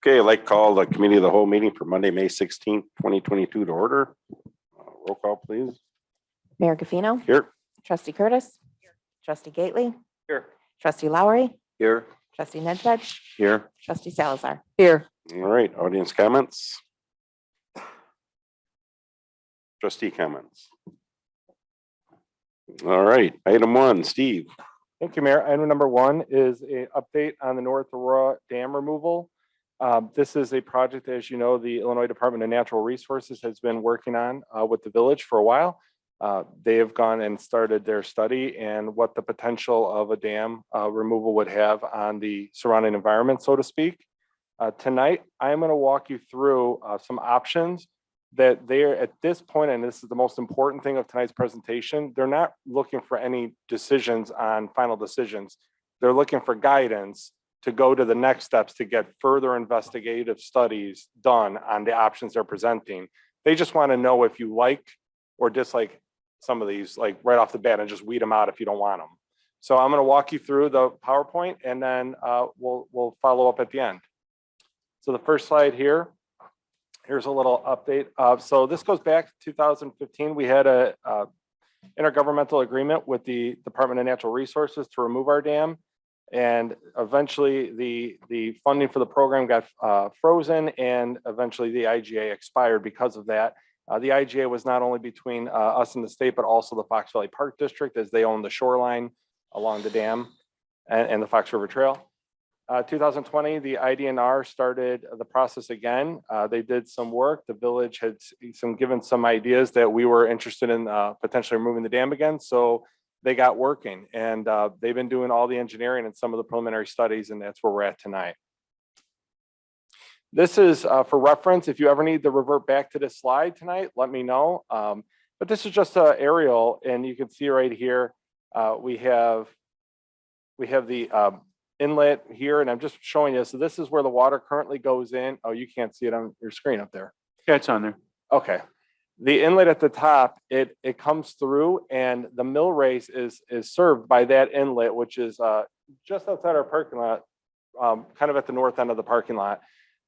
Okay, I'd like to call the committee of the whole meeting for Monday, May 16th, 2022 to order. Roll call, please. Mayor Gaffino. Here. Trustee Curtis. Here. Trustee Gately. Here. Trustee Lowry. Here. Trustee Nedved. Here. Trustee Salazar. Here. All right, audience comments. Trustee comments. All right, item 1, Steve. Thank you, Mayor. Item number 1 is an update on the North Aurora Dam removal. This is a project, as you know, the Illinois Department of Natural Resources has been working on with the village for a while. They have gone and started their study and what the potential of a dam removal would have on the surrounding environment, so to speak. Tonight, I'm going to walk you through some options that they're at this point, and this is the most important thing of tonight's presentation, they're not looking for any decisions on final decisions. They're looking for guidance to go to the next steps to get further investigative studies done on the options they're presenting. They just want to know if you like or dislike some of these, like right off the bat, and just weed them out if you don't want them. So I'm going to walk you through the PowerPoint, and then we'll follow up at the end. So the first slide here, here's a little update. So this goes back to 2015. We had a intergovernmental agreement with the Department of Natural Resources to remove our dam. And eventually the funding for the program got frozen, and eventually the IGA expired because of that. The IGA was not only between us and the state, but also the Fox Valley Park District, as they own the shoreline along the dam and the Fox River Trail. 2020, the IDNR started the process again. They did some work. The village had given some ideas that we were interested in potentially removing the dam again. So they got working, and they've been doing all the engineering and some of the preliminary studies, and that's where we're at tonight. This is for reference. If you ever need to revert back to this slide tonight, let me know. But this is just an aerial, and you can see right here, we have the inlet here, and I'm just showing you. So this is where the water currently goes in. Oh, you can't see it on your screen up there. Yeah, it's on there. Okay. The inlet at the top, it comes through, and the mill race is served by that inlet, which is just outside our parking lot, kind of at the north end of the parking lot.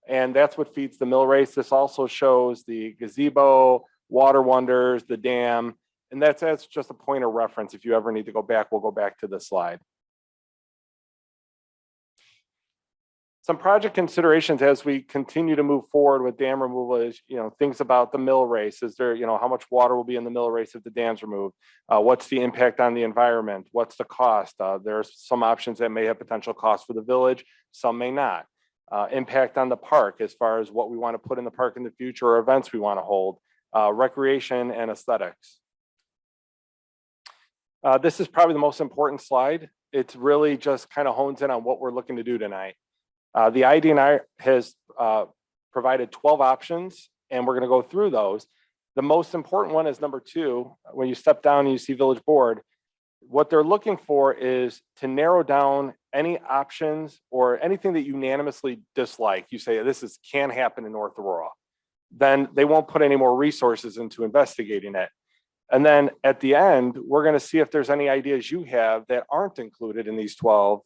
And that's what feeds the mill race. This also shows the gazebo, water wonders, the dam, and that's just a point of reference. If you ever need to go back, we'll go back to this slide. Some project considerations as we continue to move forward with dam removal is, things about the mill race. Is there, how much water will be in the mill race if the dam's removed? What's the impact on the environment? What's the cost? There's some options that may have potential costs for the village, some may not. Impact on the park as far as what we want to put in the park in the future or events we want to hold. Recreation and aesthetics. This is probably the most important slide. It's really just kind of hones in on what we're looking to do tonight. The IDNR has provided 12 options, and we're going to go through those. The most important one is number 2. When you step down and you see village board, what they're looking for is to narrow down any options or anything that you unanimously dislike. You say this can happen in North Aurora, then they won't put any more resources into investigating it. And then at the end, we're going to see if there's any ideas you have that aren't included in these 12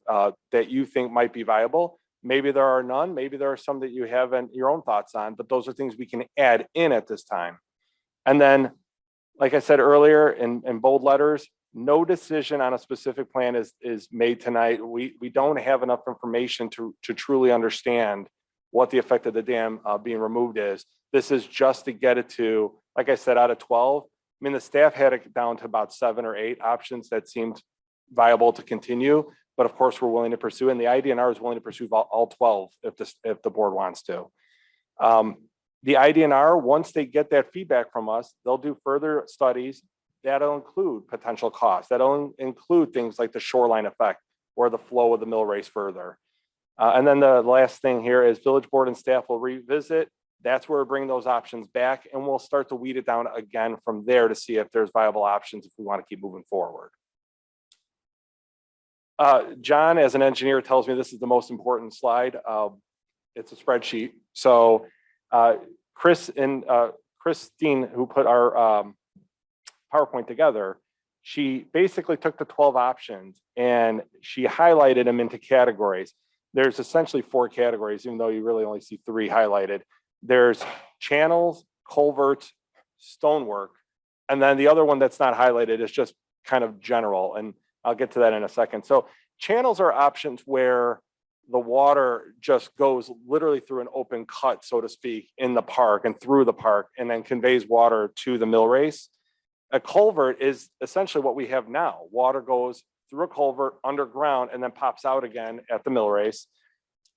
that you think might be viable. Maybe there are none. Maybe there are some that you have your own thoughts on, but those are things we can add in at this time. And then, like I said earlier, in bold letters, no decision on a specific plan is made tonight. We don't have enough information to truly understand what the effect of the dam being removed is. This is just to get it to, like I said, out of 12. I mean, the staff had it down to about 7 or 8 options that seemed viable to continue. But of course, we're willing to pursue, and the IDNR is willing to pursue all 12 if the board wants to. The IDNR, once they get that feedback from us, they'll do further studies that'll include potential costs. That'll include things like the shoreline effect or the flow of the mill race further. And then the last thing here is village board and staff will revisit. That's where we bring those options back, and we'll start to weed it down again from there to see if there's viable options if we want to keep moving forward. John, as an engineer, tells me this is the most important slide. It's a spreadsheet. So Chris and Christine, who put our PowerPoint together, she basically took the 12 options and she highlighted them into categories. There's essentially 4 categories, even though you really only see 3 highlighted. There's channels, culverts, stonework, and then the other one that's not highlighted is just kind of general, and I'll get to that in a second. So channels are options where the water just goes literally through an open cut, so to speak, in the park and through the park, and then conveys water to the mill race. A culvert is essentially what we have now. Water goes through a culvert underground and then pops out again at the mill race.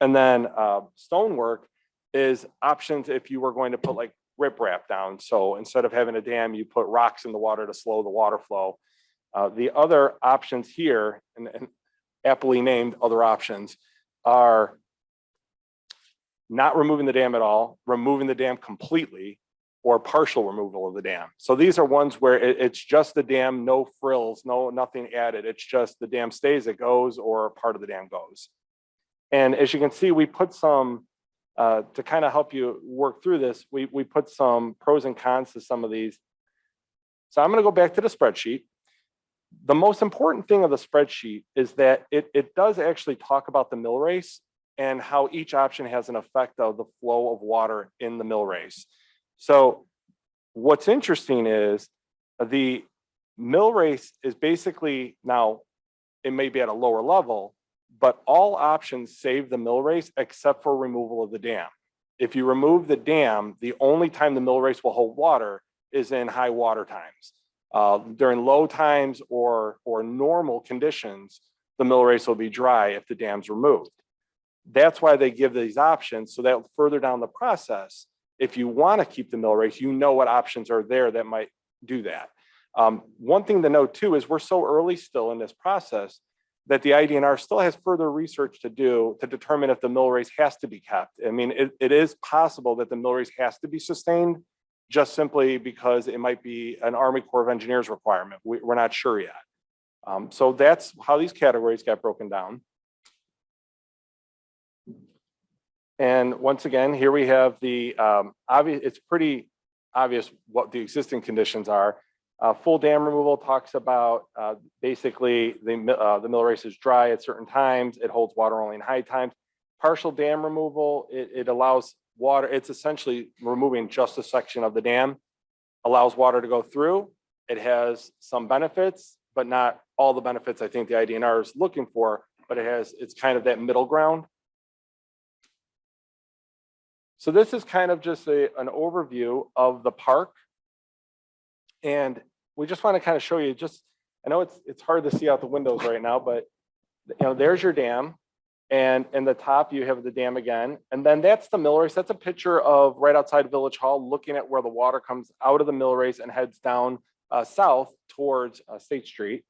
And then stonework is options if you were going to put like riprap down. So instead of having a dam, you put rocks in the water to slow the water flow. The other options here, and aptly named other options, are not removing the dam at all, removing the dam completely, or partial removal of the dam. So these are ones where it's just the dam, no frills, nothing added. It's just the dam stays, it goes, or part of the dam goes. And as you can see, we put some, to kind of help you work through this, we put some pros and cons to some of these. So I'm gonna go back to the spreadsheet. The most important thing of the spreadsheet is that it does actually talk about the mill race and how each option has an effect of the flow of water in the mill race. So what's interesting is the mill race is basically, now it may be at a lower level, but all options save the mill race except for removal of the dam. If you remove the dam, the only time the mill race will hold water is in high water times. During low times or normal conditions, the mill race will be dry if the dam's removed. That's why they give these options, so that further down the process, if you want to keep the mill race, you know what options are there that might do that. One thing to note too is we're so early still in this process that the IDNR still has further research to do to determine if the mill race has to be kept. I mean, it is possible that the mill race has to be sustained, just simply because it might be an Army Corps of Engineers requirement. We're not sure yet. So that's how these categories got broken down. And once again, here we have the obvious, it's pretty obvious what the existing conditions are. Full dam removal talks about basically the mill race is dry at certain times. It holds water only in high times. Partial dam removal, it allows water, it's essentially removing just a section of the dam, allows water to go through. It has some benefits, but not all the benefits I think the IDNR is looking for, but it's kind of that middle ground. So this is kind of just an overview of the park. And we just want to kind of show you just, I know it's hard to see out the windows right now, but there's your dam. And in the top, you have the dam again. And then that's the mill race. That's a picture of right outside Village Hall, looking at where the water comes out of the mill race and heads down south towards State Street.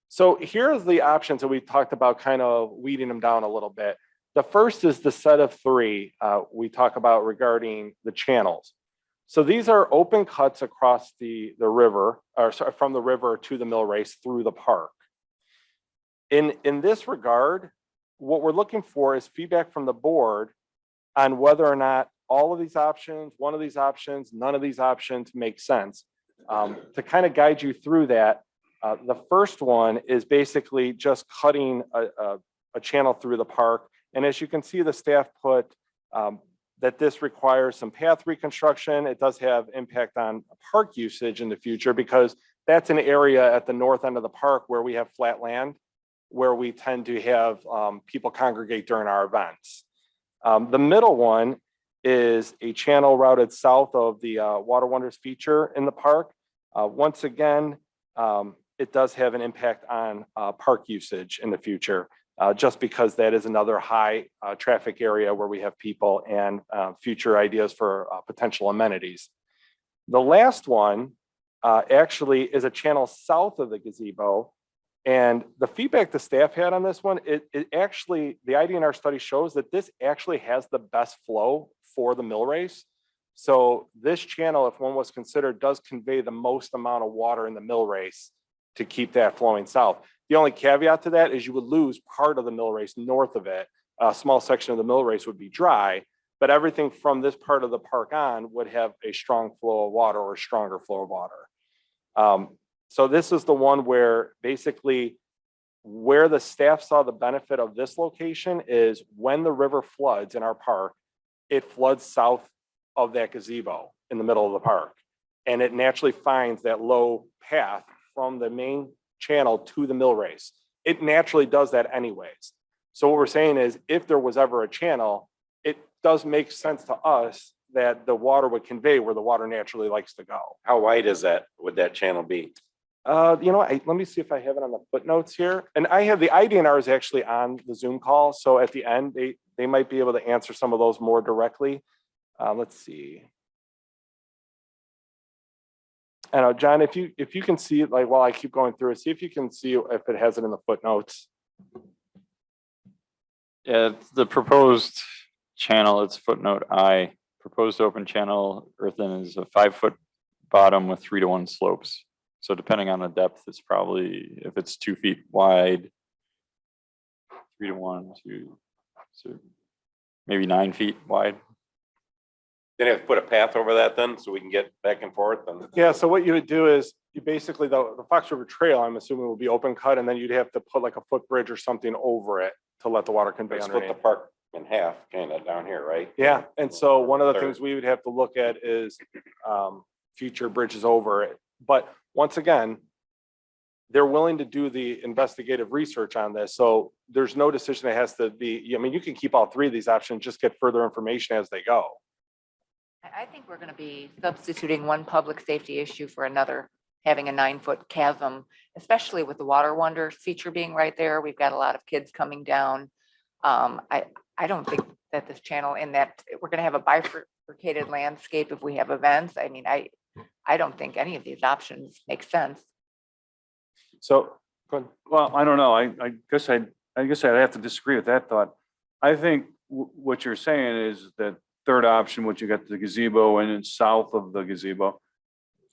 So here's the options that we talked about, kind of weeding them down a little bit. The first is the set of 3 we talk about regarding the channels. So these are open cuts across the river, or sorry, from the river to the mill race through the park. In this regard, what we're looking for is feedback from the board on whether or not all of these options, one of these options, none of these options make sense. To kind of guide you through that, the first one is basically just cutting a channel through the park. And as you can see, the staff put that this requires some path reconstruction. It does have impact on park usage in the future, because that's an area at the north end of the park where we have flat land, where we tend to have people congregate during our events. The middle one is a channel routed south of the Water Wonders feature in the park. Once again, it does have an impact on park usage in the future, just because that is another high traffic area where we have people and future ideas for potential amenities. The last one actually is a channel south of the gazebo. And the feedback the staff had on this one, it actually, the IDNR study shows that this actually has the best flow for the mill race. So this channel, if one was considered, does convey the most amount of water in the mill race to keep that flowing south. The only caveat to that is you would lose part of the mill race north of it. A small section of the mill race would be dry, but everything from this part of the park on would have a strong flow of water or a stronger flow of water. So this is the one where basically where the staff saw the benefit of this location is when the river floods in our park, it floods south of that gazebo in the middle of the park. And it naturally finds that low path from the main channel to the mill race. It naturally does that anyways. So what we're saying is if there was ever a channel, it does make sense to us that the water would convey where the water naturally likes to go. How wide is that, would that channel be? Let me see if I have it on the footnotes here. And I have the IDNR is actually on the Zoom call. So at the end, they might be able to answer some of those more directly. Let's see. And John, if you can see it, like while I keep going through it, see if you can see if it has it in the footnotes. Yeah, the proposed channel, it's footnote I, proposed open channel earthen is a 5-foot bottom with 3-to-1 slopes. So depending on the depth, it's probably, if it's 2 feet wide, 3-to-1, so maybe 9 feet wide. Then you have to put a path over that then, so we can get back and forth and. Yeah, so what you would do is you basically, the Fox River Trail, I'm assuming will be open cut, and then you'd have to put like a footbridge or something over it to let the water convey Split the underneath. park in half, kind of down here, right? Yeah, and so one of the Third. things we would have to look at is future bridges over it. But once again, they're willing to do the investigative research on this. So there's no decision that has to be, I mean, you can keep all three of these options, just get further information as they go. I think we're going to be substituting one public safety issue for another, having a 9-foot chasm, especially with the Water Wonders feature being right there. We've got a lot of kids coming down. I don't think that this channel in that we're going to have a bifurcated landscape if we have events. I mean, I don't think any of these options make sense. So, go ahead. Well, I don't know. I guess I'd have to disagree with that thought. I think what you're saying is that third option, what you got the gazebo and then south of the gazebo,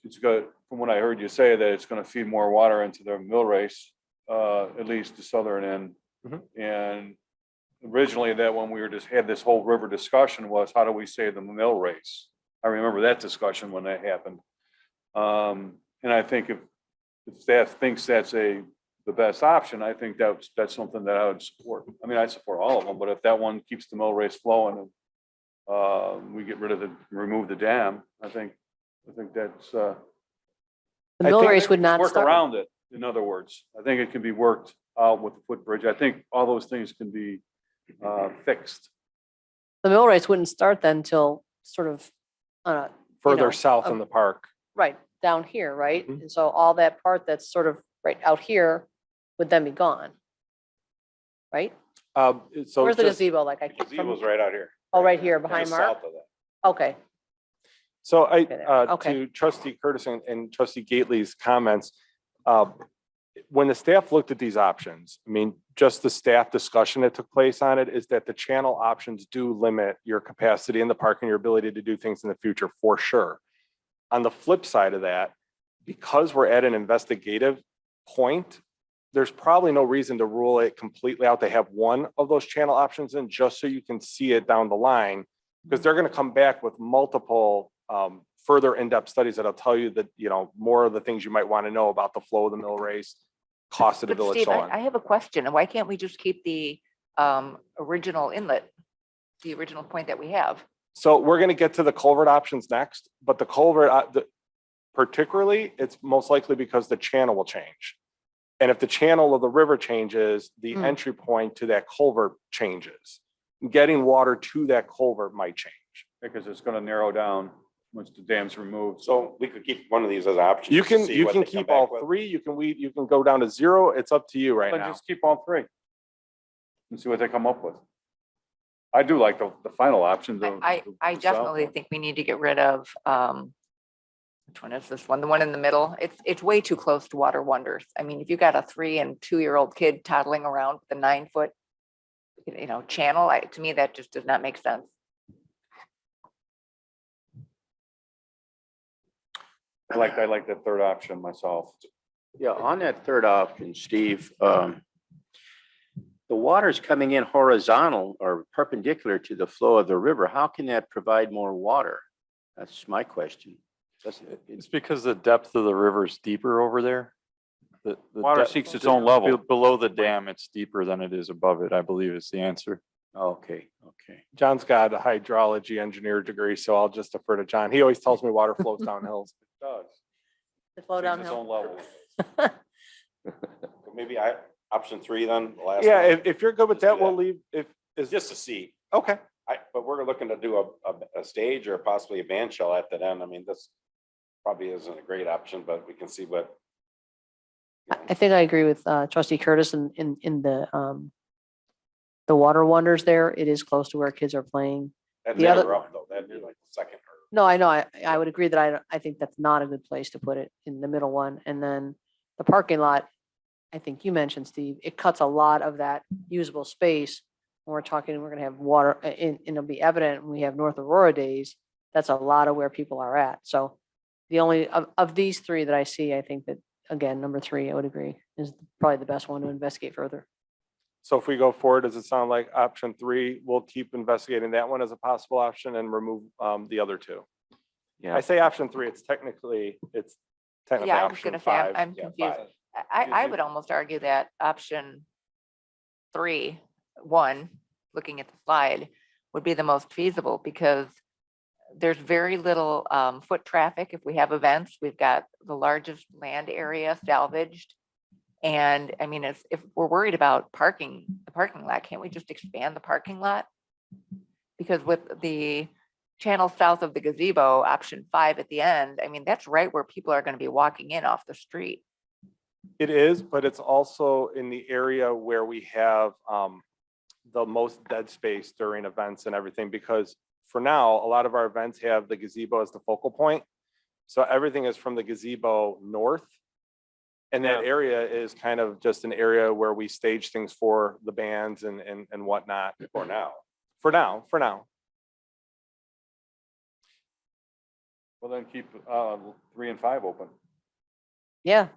it's got, from what I heard you say, that it's going to feed more water into their mill race, at least the southern end. Mhm. And originally that when we were just had this whole river discussion was how do we save the mill race? I remember that discussion when that happened. And I think if staff thinks that's the best option, I think that's something that I would support. I mean, I support all of them, but if that one keeps the mill race flowing and we get rid of remove the dam, I think that's The I mill think race would not work start. around it. In other words, I think it can be worked out with the footbridge. I think all those things can be fixed. The mill race wouldn't start then till sort of, Further know, south in the park. right, down here, right? Mhm. And so all that part that's sort of right out here would then be gone. Right? So Where's the just- gazebo? Like I The keep gazebo's from, right out here. oh, right here behind Just Mark? south of that. Okay, So Okay, there. Okay. to Trustee Curtis and Trustee Gately's comments, when the staff looked at these options, I mean, just the staff discussion that took place on it is that the channel options do limit your capacity in the park and your ability to do things in the future for sure. On the flip side of that, because we're at an investigative point, there's probably no reason to rule it completely out. They have one of those channel options in just so you can see it down the line, because they're going to come back with multiple further in-depth studies that'll tell you that, more of the things you might want to know about the flow of the mill race, cost of the But village, Steve, so I on. have a question. Why can't we just keep the original inlet, the original point that we have? So we're going to get to the culvert options next, but the culvert, particularly, it's most likely because the channel will change. And if the channel of the river changes, the entry point to that culvert changes. Getting water to that culvert might change. Because it's going to narrow down once the dam's removed. So we could keep one of these as options. You can, see you what can they come keep back all with. three. You can go down to 0. It's up to you right But now. just keep all three and see what they come up with. I do like the final option. I the south definitely one. think we need to get rid of, which one is this one? The one in the middle. It's way too close to Water Wonders. I mean, if you got a 3 and 2-year-old kid toddling around with a 9-foot, channel, to me, that just does not make sense. I like that third option myself. Yeah, on that third option, Steve, the the water's coming in horizontal or perpendicular to the flow of the river. How can that provide more water? That's my question. It's because the depth of the river is deeper over there. The Water depth- seeks its own level. Below the dam, it's deeper than it is above it, I believe is the answer. Okay, okay. John's got a hydrology engineer degree, so I'll just defer to John. He always tells me water flows down hills. It does. The flow Seeks its own downhill. level. Maybe option 3 then, the last Yeah, one. if you're good with Let's do that, we'll that. leave, if, It's is, just a C. okay. But we're looking to do a stage or possibly a band shell at that end. I mean, this probably isn't a great option, but we can see what. I think I agree with trustee Curtis in the water wonders there. It is close to where kids are playing. That'd the never other- rough though. That'd be like the second. No, I know. I would agree that I think that's not a good place to put it in the middle one. And then the parking lot, I think you mentioned, Steve, it cuts a lot of that usable space. When we're talking, we're gonna have water, and it'll be evident when we have North Aurora days. That's a lot of where people are at. So the only, of these three that I see, I think that, again, number 3, I would agree, is probably the best one to investigate further. So if we go forward, does it sound like option 3, we'll keep investigating that one as a possible option and remove the other 2? Yeah. I say option 3, it's technically Yeah, I was option gonna say, 5. I'm Yeah, confused. 5. I would almost argue that option 1, looking at the slide, would be the most feasible because there's very little foot traffic. If we have events, we've got the largest land area salvaged. And I mean, if we're worried about parking, the parking lot, can't we just expand the parking lot? Because with the channel south of the gazebo, option 5 at the end, I mean, that's right where people are going to be walking in off the street. It is, but it's also in the area where we have the most dead space during events and everything, because for now, a lot of our events have the gazebo as the focal point. So everything is from the gazebo north. And that area is kind of just an area where we stage things for the bands and whatnot. For now. For now. Well, then keep 3 and 5 open. Yeah,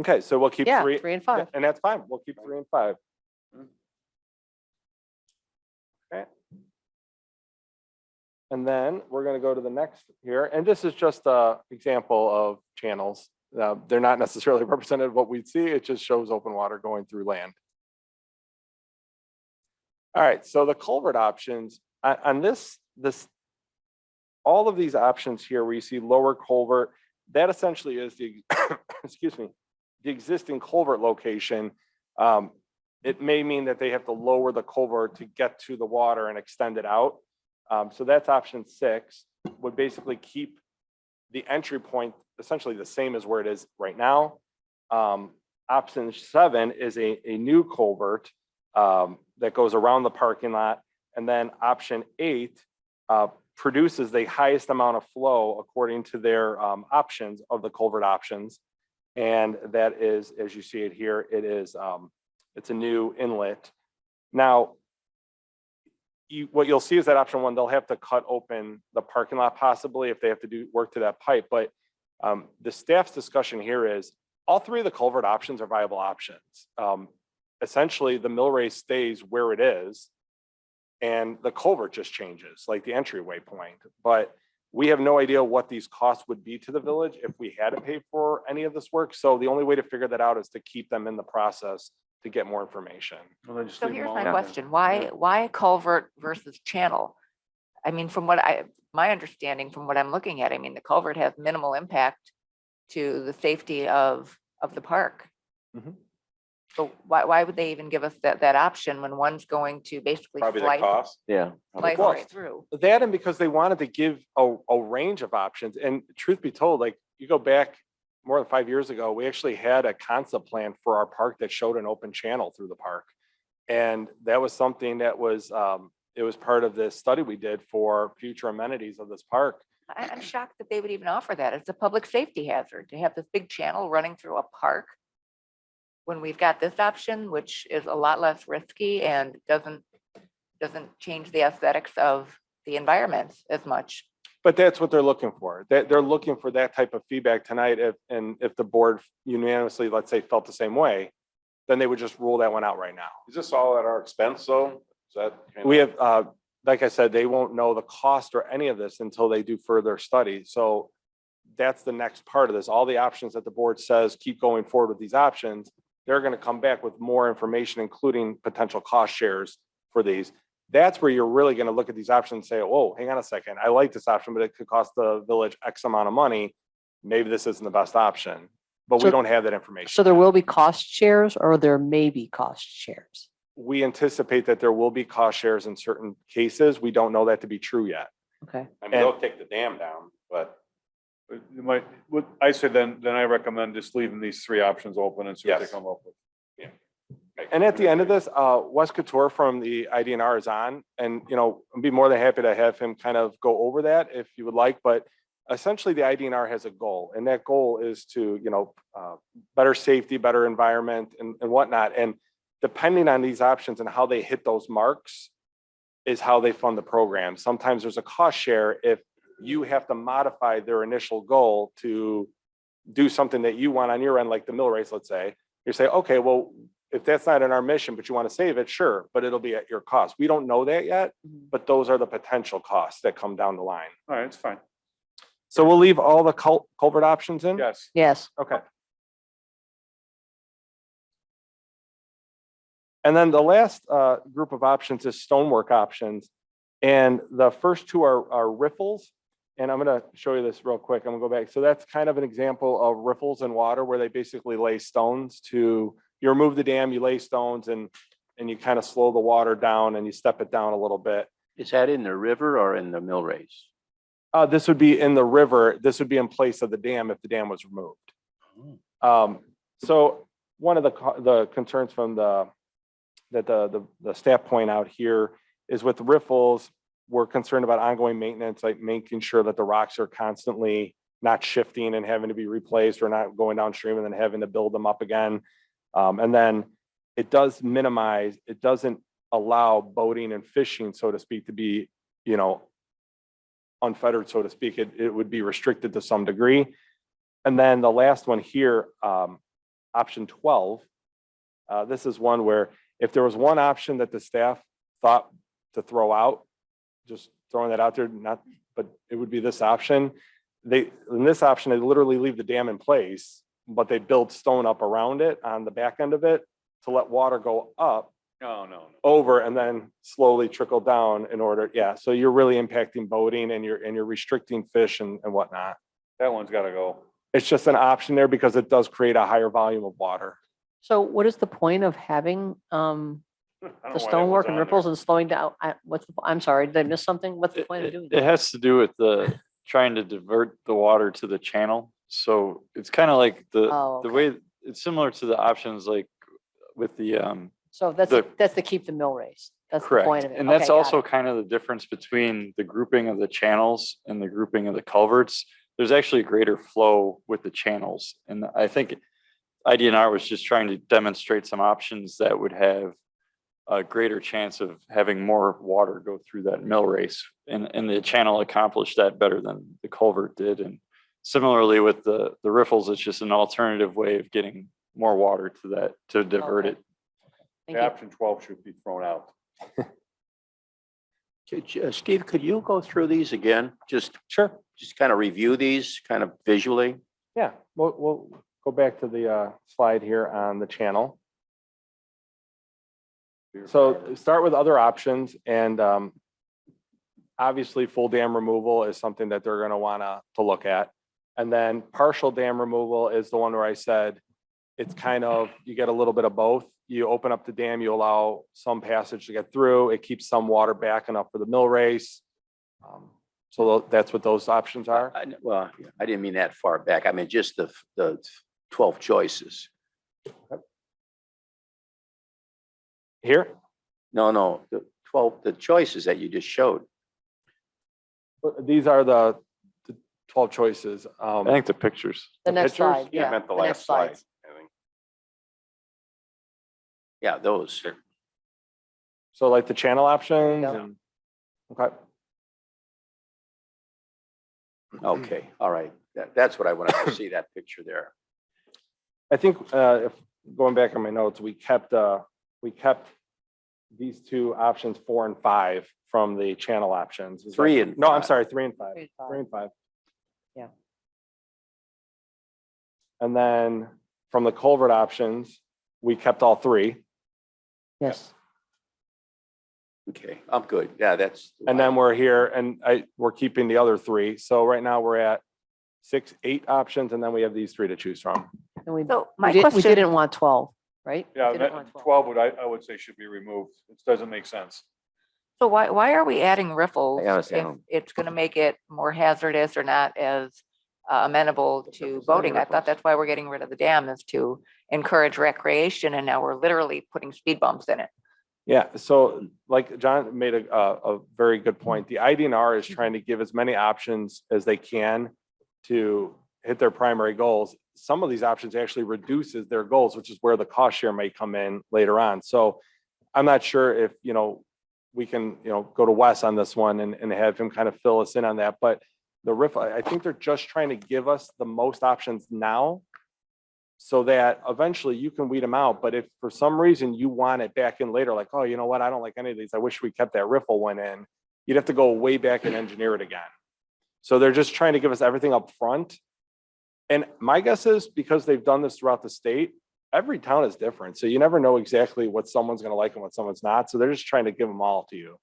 Okay, so we'll keep yeah, 3. 3 and 5. And that's fine. We'll keep 3 and 5. Okay. And then we're going to go to the next here. And this is just a example of channels. They're not necessarily representative of what we'd see. It just shows open water going through land. All right, so the culvert options on this, all of these options here where you see lower culvert, that essentially is the, excuse me, the existing culvert location. It may mean that they have to lower the culvert to get to the water and extend it out. So that's option 6, would basically keep the entry point essentially the same as where it is right now. Option 7 is a new culvert that goes around the parking lot. And then option 8 produces the highest amount of flow according to their options of the culvert options. And that is, as you see it here, it is, it's a new inlet. Now, what you'll see is that option 1, they'll have to cut open the parking lot possibly if they have to do work to that pipe. But the staff's discussion here is all 3 of the culvert options are viable options. Essentially, the mill race stays where it is and the culvert just changes, like the entryway point. But we have no idea what these costs would be to the village if we had to pay for any of this work. So the only way to figure that out is to keep them in the process to get more information. Well, then just So leave them here's all my in then. question. Why culvert versus channel? I mean, from what my understanding from what I'm looking at, I mean, the culvert has minimal impact to the safety of the park. Mhm. So why would they even give us that option when one's going to basically Probably the slice cost. Yeah. slice Well, right through? That and because they wanted to give a range of options. And truth be told, like you go back more than 5 years ago, we actually had a concept plan for our park that showed an open channel through the park. And that was something that was, it was part of this study we did for future amenities of this park. I'm shocked that they would even offer that. It's a public safety hazard to have this big channel running through a park when we've got this option, which is a lot less risky and doesn't change the aesthetics of the environment as much. But that's what they're looking for. They're looking for that type of feedback tonight. If the board unanimously, let's say, felt the same way, then they would just rule that one out right now. Is this all at our expense though? Is that? kind We of- have, like I said, they won't know the cost or any of this until they do further study. So that's the next part of this. All the options that the board says, keep going forward with these options, they're going to come back with more information, including potential cost shares for these. That's where you're really going to look at these options and say, whoa, hang on a second. I like this option, but it could cost the village X amount of money. Maybe this isn't the best option, but we So- don't have that information. So there will be cost shares or there may be cost shares? We anticipate that there will be cost shares in certain cases. We don't know that to be true yet. Okay. I mean, they'll take the dam down, but You might, what I said, then I recommend just leaving these three options open and see what they Yes. come up with. And at the end of this, Wes Couture from the IDNR is on, and, you know, I'd be more than happy to have him kind of go over that if you would like, but essentially the IDNR has a goal, and that goal is to, you know, better safety, better environment and whatnot. And depending on these options and how they hit those marks is how they fund the program. Sometimes there's a cost share if you have to modify their initial goal to do something that you want on your end, like the mill race, let's say. You say, okay, well, if that's not in our mission, but you want to save it, sure, but it'll be at your cost. We don't know that yet, but those are the potential costs that come down the line. All right, it's fine. So we'll leave all the culvert options in? Yes. Yes. Okay. And then the last group of options is stonework options. And the first two are riffles. And I'm going to show you this real quick. I'm going to go back. So that's kind of an example of riffles in water where they basically lay stones to, you remove the dam, you lay stones and you kind of slow the water down and you step it down a little bit. Is that in the river or in the mill race? This would be in the river. This would be in place of the dam if the dam was removed. So one of the concerns from the staff point out here is with the riffles, we're concerned about ongoing maintenance, like making sure that the rocks are constantly not shifting and having to be replaced or not going downstream and then having to build them up again. And then it does minimize, it doesn't allow boating and fishing, so to speak, to be, you know, unfettered, so to speak. It would be restricted to some degree. And then the last one here, option 12, this is one where if there was one option that the staff thought to throw out, just throwing that out there, but it would be this option. In this option, they literally leave the dam in place, but they build stone up around it on the back end of it to let water go up No. over and then slowly trickle down in order. Yeah. So you're really impacting boating and you're restricting fish and whatnot. That one's gotta go. It's just an option there because it does create a higher volume of water. So what is the point of having I don't know why the that stonework one's and on there. ripples and slowing down? I'm sorry, did I miss something? What's the point of doing It that? has to do with the trying to divert the water to the channel. So it's kind of like Oh, the okay. way, it's similar to the options like with the, So that's to keep the mill race. That's the point correct. of it. And that's Okay, got also it. kind of the difference between the grouping of the channels and the grouping of the culverts. There's actually a greater flow with the channels. And I think IDNR was just trying to demonstrate some options that would have a greater chance of having more water go through that mill race. And the channel accomplished that better than the culvert did. And similarly with the riffles, it's just an alternative way of getting more water to that, to divert Okay. it. Thank you. Option 12 should be thrown out. Steve, could you go through these again? Just Sure. kind of review these kind of visually? Yeah. We'll go back to the slide here on the channel. So start with other options and obviously full dam removal is something that they're going to want to look at. And then partial dam removal is the one where I said it's kind of, you get a little bit of both. You open up the dam, you allow some passage to get through. It keeps some water back enough for the mill race. So that's what those options are. Well, I didn't mean that far back. I mean, just the 12 choices. Here, No, the choices that you just showed. these are the 12 choices. I think the pictures. The the next pictures? slide, Yeah, I yeah. meant the the next last slide. slides. I think. Yeah, those. So like the channel options go. and, okay. Okay, all right. That's what I wanted to see, that picture there. I think if going back on my notes, we kept these two options 4 and 5 from the channel options. Is that- 3 and No, I'm 5. sorry, 3 and 5. 3 and 5. 3 and 5. Yeah. And then from the culvert options, we kept all 3. Yes. Okay, I'm good. Yeah, that's. And then we're here and we're keeping the other 3. So right now we're at 6, 8 options, and then we have these 3 to choose from. And we, So we my did, we question, didn't want 12, right? We Yeah, didn't that want 12. 12 would, I would say should be removed. It doesn't make sense. so why are we adding riffles I if understand. it's going to make it more hazardous or not as amenable to boating? I thought that's why we're getting rid of the dam, is to encourage recreation, and now we're literally putting speed bumps in it. Yeah, so like John made a very good point. The IDNR is trying to give as many options as they can to hit their primary goals. Some of these options actually reduces their goals, which is where the cost share may come in later on. So I'm not sure if, we can, go to Wes on this one and have him kind of fill us in on that. But the RIF, I think they're just trying to give us the most options now so that eventually you can weed them out. But if for some reason you want it back in later, like, oh, you know what, I don't like any of these, I wish we kept that riffle one in, you'd have to go way back and engineer it again. So they're just trying to give us everything up front. And my guess is because they've done this throughout the state, every town is different. So you never know exactly what someone's going to like and what someone's not. So they're just trying to give them all to you.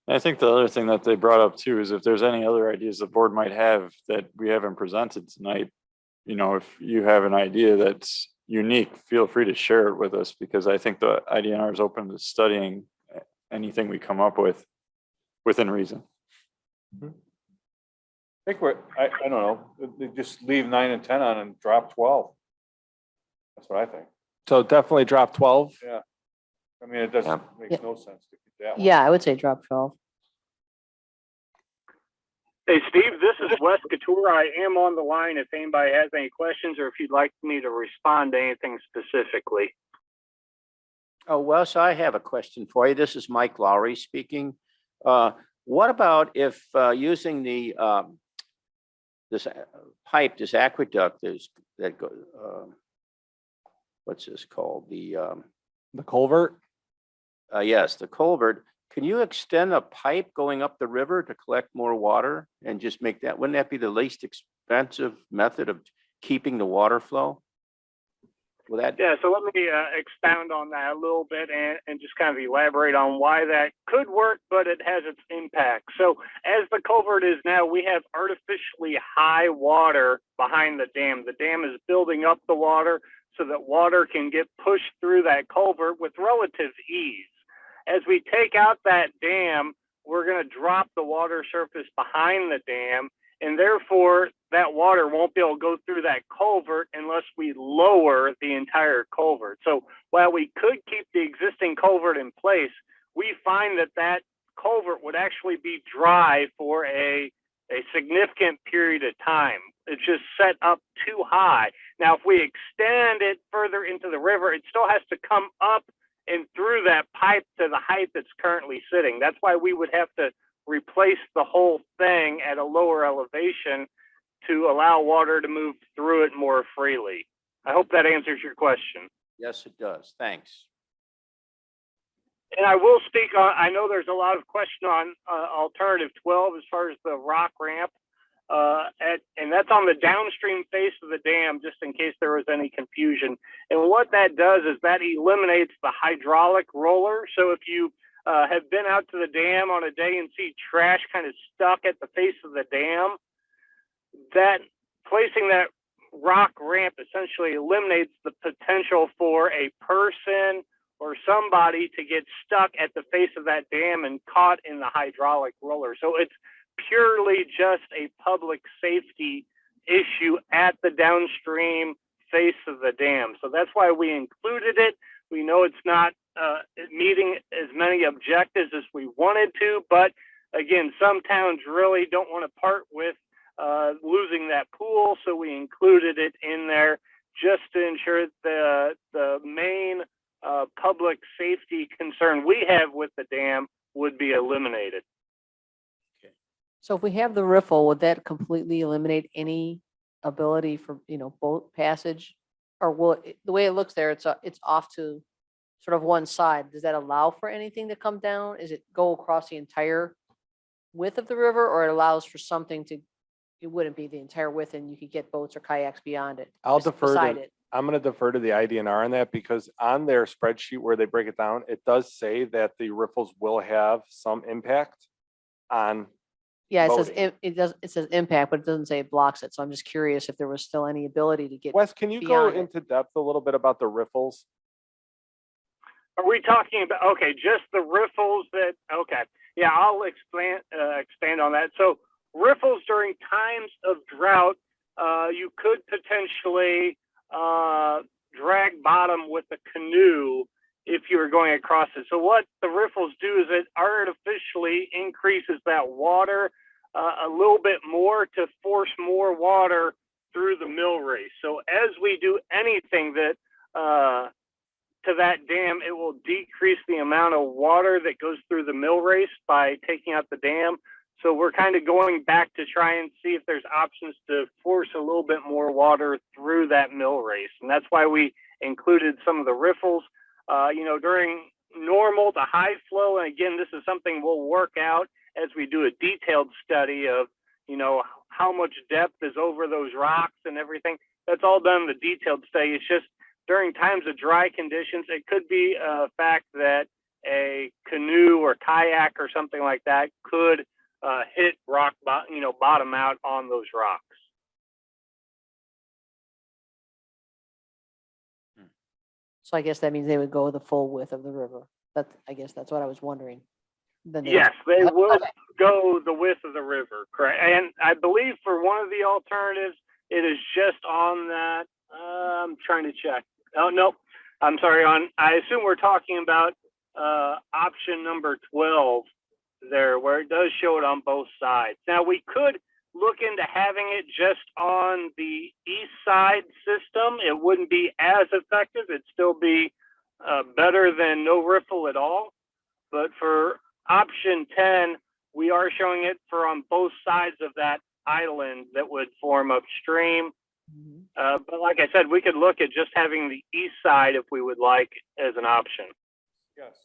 I think the other thing that they brought up too is if there's any other ideas the board might have that we haven't presented tonight, if you have an idea that's unique, feel free to share it with us, because I think the IDNR is open to studying anything we come up with within reason. I think I don't know, they just leave 9 and 10 on and drop 12. That's what I think. So definitely drop 12. I mean, it doesn't, Yeah. makes no sense to keep that one. Yeah, I would say drop 12. Hey, Steve, this is Wes Couture. I am on the line if anybody has any questions or if you'd like me to respond to anything specifically. Oh, well, so I have a question for you. This is Mike Lowry speaking. What about if using the this pipe, this aqueduct, what's this called? The culvert. yes, the culvert. Can you extend a pipe going up the river to collect more water and just make that? Wouldn't that be the least expensive method of keeping the water flow? Will that? Yeah, so let me expound on that a little bit and just kind of elaborate on why that could work, but it has its impact. So as the culvert is now, we have artificially high water behind the dam. The dam is building up the water so that water can get pushed through that culvert with relative ease. As we take out that dam, we're going to drop the water surface behind the dam, and therefore that water won't be able to go through that culvert unless we lower the entire culvert. So while we could keep the existing culvert in place, we find that that culvert would actually be dry for a significant period of time. It's just set up too high. Now, if we extend it further into the river, it still has to come up and through that pipe to the height that's currently sitting. That's why we would have to replace the whole thing at a lower elevation to allow water to move through it more freely. I hope that answers your question. Yes, it does. Thanks. And I will speak on, I know there's a lot of question on alternative 12 as far as the rock ramp. And that's on the downstream face of the dam, just in case there was any confusion. And what that does is that eliminates the hydraulic roller. So if you have been out to the dam on a day and see trash kind of stuck at the face of the dam, that placing that rock ramp essentially eliminates the potential for a person or somebody to get stuck at the face of that dam and caught in the hydraulic roller. So it's purely just a public safety issue at the downstream face of the dam. So that's why we included it. We know it's not meeting as many objectives as we wanted to, but again, some towns really don't want to part with losing that pool, so we included it in there just to ensure the main public safety concern we have with the dam would be eliminated. So if we have the riffle, would that completely eliminate any ability for, boat passage or will, the way it looks there, it's off to sort of one side. Does that allow for anything to come down? Is it go across the entire width of the river, or it allows for something to, it wouldn't be the entire width and you could get boats or kayaks beyond it? I'll bes- defer beside to, it? I'm gonna defer to the IDNR on that because on their spreadsheet where they break it down, it does say that the riffles will have some impact on, Yeah, it says, boating. it says impact, but it doesn't say it blocks it. So I'm just curious if there was still any ability to get. Wes, can you go beyond it. into depth a little bit about the riffles? Are we talking about, okay, just the riffles that, okay. Yeah, I'll expand on that. So riffles during times of drought, you could potentially drag bottom with a canoe if you were going across it. So what the riffles do is it artificially increases that water a little bit more to force more water through the mill race. So as we do anything that to that dam, it will decrease the amount of water that goes through the mill race by taking out the dam. So we're kind of going back to try and see if there's options to force a little bit more water through that mill race. And that's why we included some of the riffles, during normal to high flow. And again, this is something we'll work out as we do a detailed study of, how much depth is over those rocks and everything. That's all done in the detailed study. It's just during times of dry conditions, it could be a fact that a canoe or kayak or something like that could hit bottom out on those rocks. So I guess that means they would go the full width of the river. I guess that's what I was wondering. Then Yes, they would Okay. go the width of the river, correct. And I believe for one of the alternatives, it is just on that. I'm trying to check. Oh, nope. I'm sorry. I assume we're talking about option number 12 there, where it does show it on both sides. Now, we could look into having it just on the east side system. It wouldn't be as effective. It'd still be better than no riffle at all. But for option 10, we are showing it for on both sides of that island that would form upstream. But like I said, we could look at just having the east side if we would like as an option. Yes.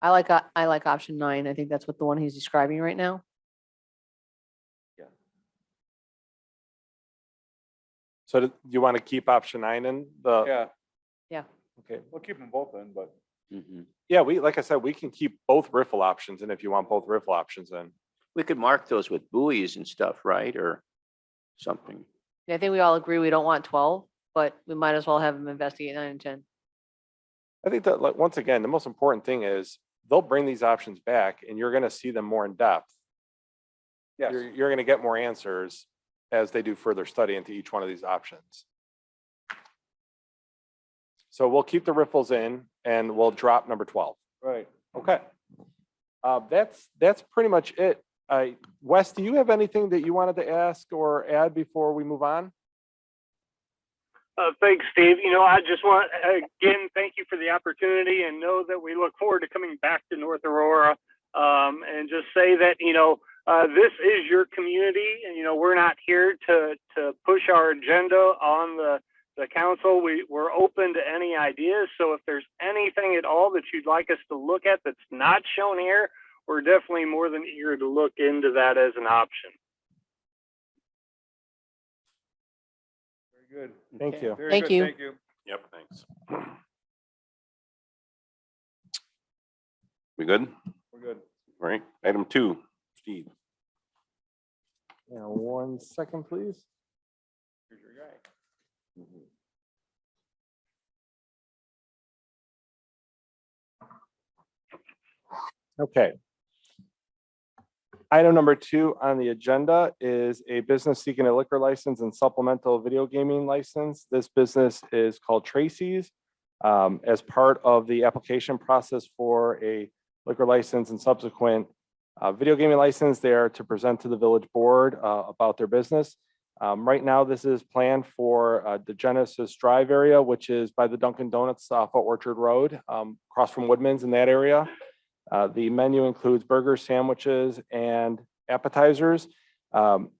I like option 9. I think that's what the one he's describing right now. So do you want to keep option 9 in the? Yeah, Yeah. Okay. we'll keep them both in, but Yeah, like I said, we can keep both riffle options in if you want both riffle options in. We could mark those with buoys and stuff, right? Or something. Yeah, I think we all agree we don't want 12, but we might as well have them investigate 9 and 10. I think that, like, once again, the most important thing is they'll bring these options back and you're gonna see them more in depth. yes. You're gonna get more answers as they do further study into each one of these options. So we'll keep the riffles in and we'll drop number 12. Right. Okay. That's pretty much it. Wes, do you have anything that you wanted to ask or add before we move on? Thanks, Steve. I just want, again, thank you for the opportunity and know that we look forward to coming back to North Aurora and just say that, this is your community and, we're not here to push our agenda on the council. We're open to any ideas. So if there's anything at all that you'd like us to look at that's not shown here, we're definitely more than eager to look into that as an option. Very good. Thank you. Very Thank good. you. Thank you. Yep, thanks. We good? We're good. All right, item 2, Steve. Yeah, 1 second, please. Here's your guy. Okay. Item number 2 on the agenda is a business seeking a liquor license and supplemental video gaming license. This business is called Tracy's. As part of the application process for a liquor license and subsequent video gaming license, they are to present to the village board about their business. Right now, this is planned for the Genesis Drive area, which is by the Dunkin' Donuts off of Orchard Road, across from Woodman's in that area. The menu includes burgers, sandwiches, and appetizers.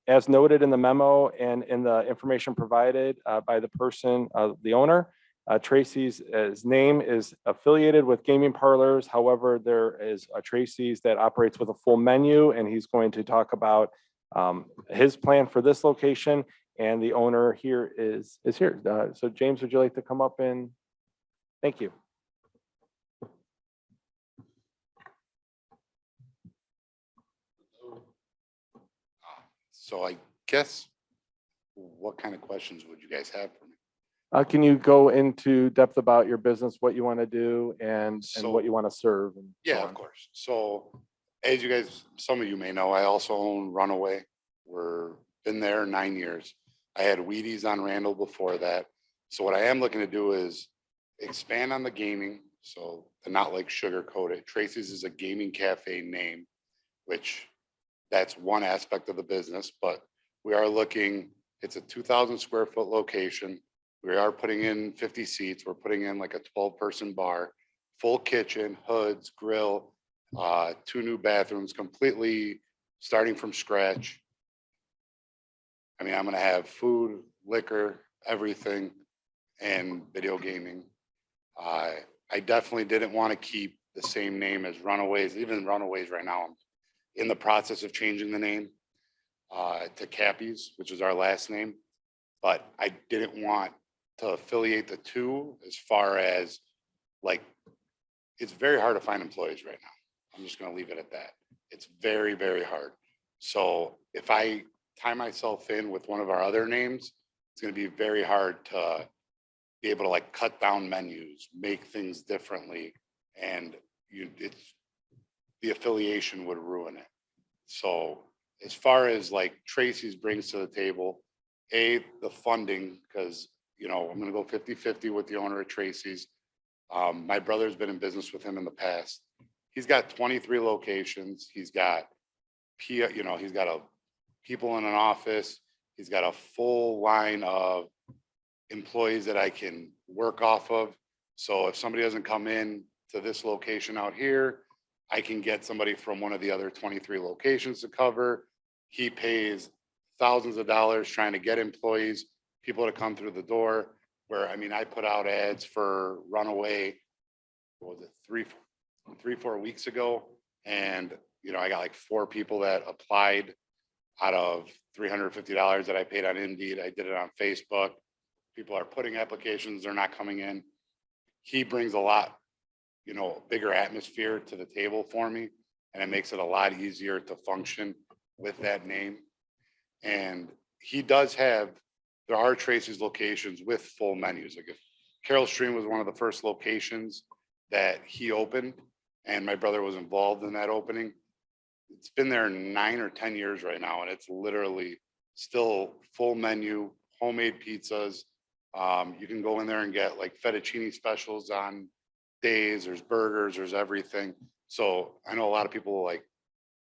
As noted in the memo and in the information provided by the person, the owner, Tracy's name is affiliated with gaming parlors. However, there is a Tracy's that operates with a full menu, and he's going to talk about his plan for this location. And the owner here is here. So James, would you like to come up and thank you? So I guess, what kind of questions would you guys have for me? Can you go into depth about your business, what you want to do and So- what you want to serve? And so Yeah, on? of course. So as you guys, some of you may know, I also own Runaway. We're been there 9 years. I had Wheaties on Randall before that. So what I am looking to do is expand on the gaming. So to not like sugarcoat it. Tracy's is a gaming cafe name, which that's one aspect of the business, but we are looking, it's a 2,000 square foot location. We are putting in 50 seats. We're putting in like a 12-person bar, full kitchen, hoods, grill, 2 new bathrooms, completely starting from scratch. I mean, I'm gonna have food, liquor, everything, and video gaming. I definitely didn't want to keep the same name as Runaways. Even Runaways right now, I'm in the process of changing the name to Cappies, which is our last name. But I didn't want to affiliate the two as far as like, it's very hard to find employees right now. I'm just gonna leave it at that. It's very, very hard. So if I tie myself in with one of our other names, it's gonna be very hard to be able to like cut down menus, make things differently. And the affiliation would ruin it. So as far as like Tracy's brings to the table, the funding, because I'm gonna go 50-50 with the owner of Tracy's. My brother's been in business with him in the past. He's got 23 locations. He's got he's got people in an office. He's got a full line of employees that I can work off of. So if somebody doesn't come in to this location out here, I can get somebody from one of the other 23 locations to cover. He pays thousands of dollars trying to get employees, people to come through the door. Where, I mean, I put out ads for Runaway, what was it, 3-4 weeks ago. And, I got like 4 people that applied out of $350 that I paid on Indeed. I did it on Facebook. People are putting applications, they're not coming in. He brings a lot, bigger atmosphere to the table for me. And it makes it a lot easier to function with that name. And he does have, there are Tracy's locations with full menus. Like if Carroll Stream was one of the first locations that he opened, and my brother was involved in that opening. It's been there 9 or 10 years right now, and it's literally still full menu, homemade pizzas. You can go in there and get like fettuccine specials on days. There's burgers, there's everything. So I know a lot of people like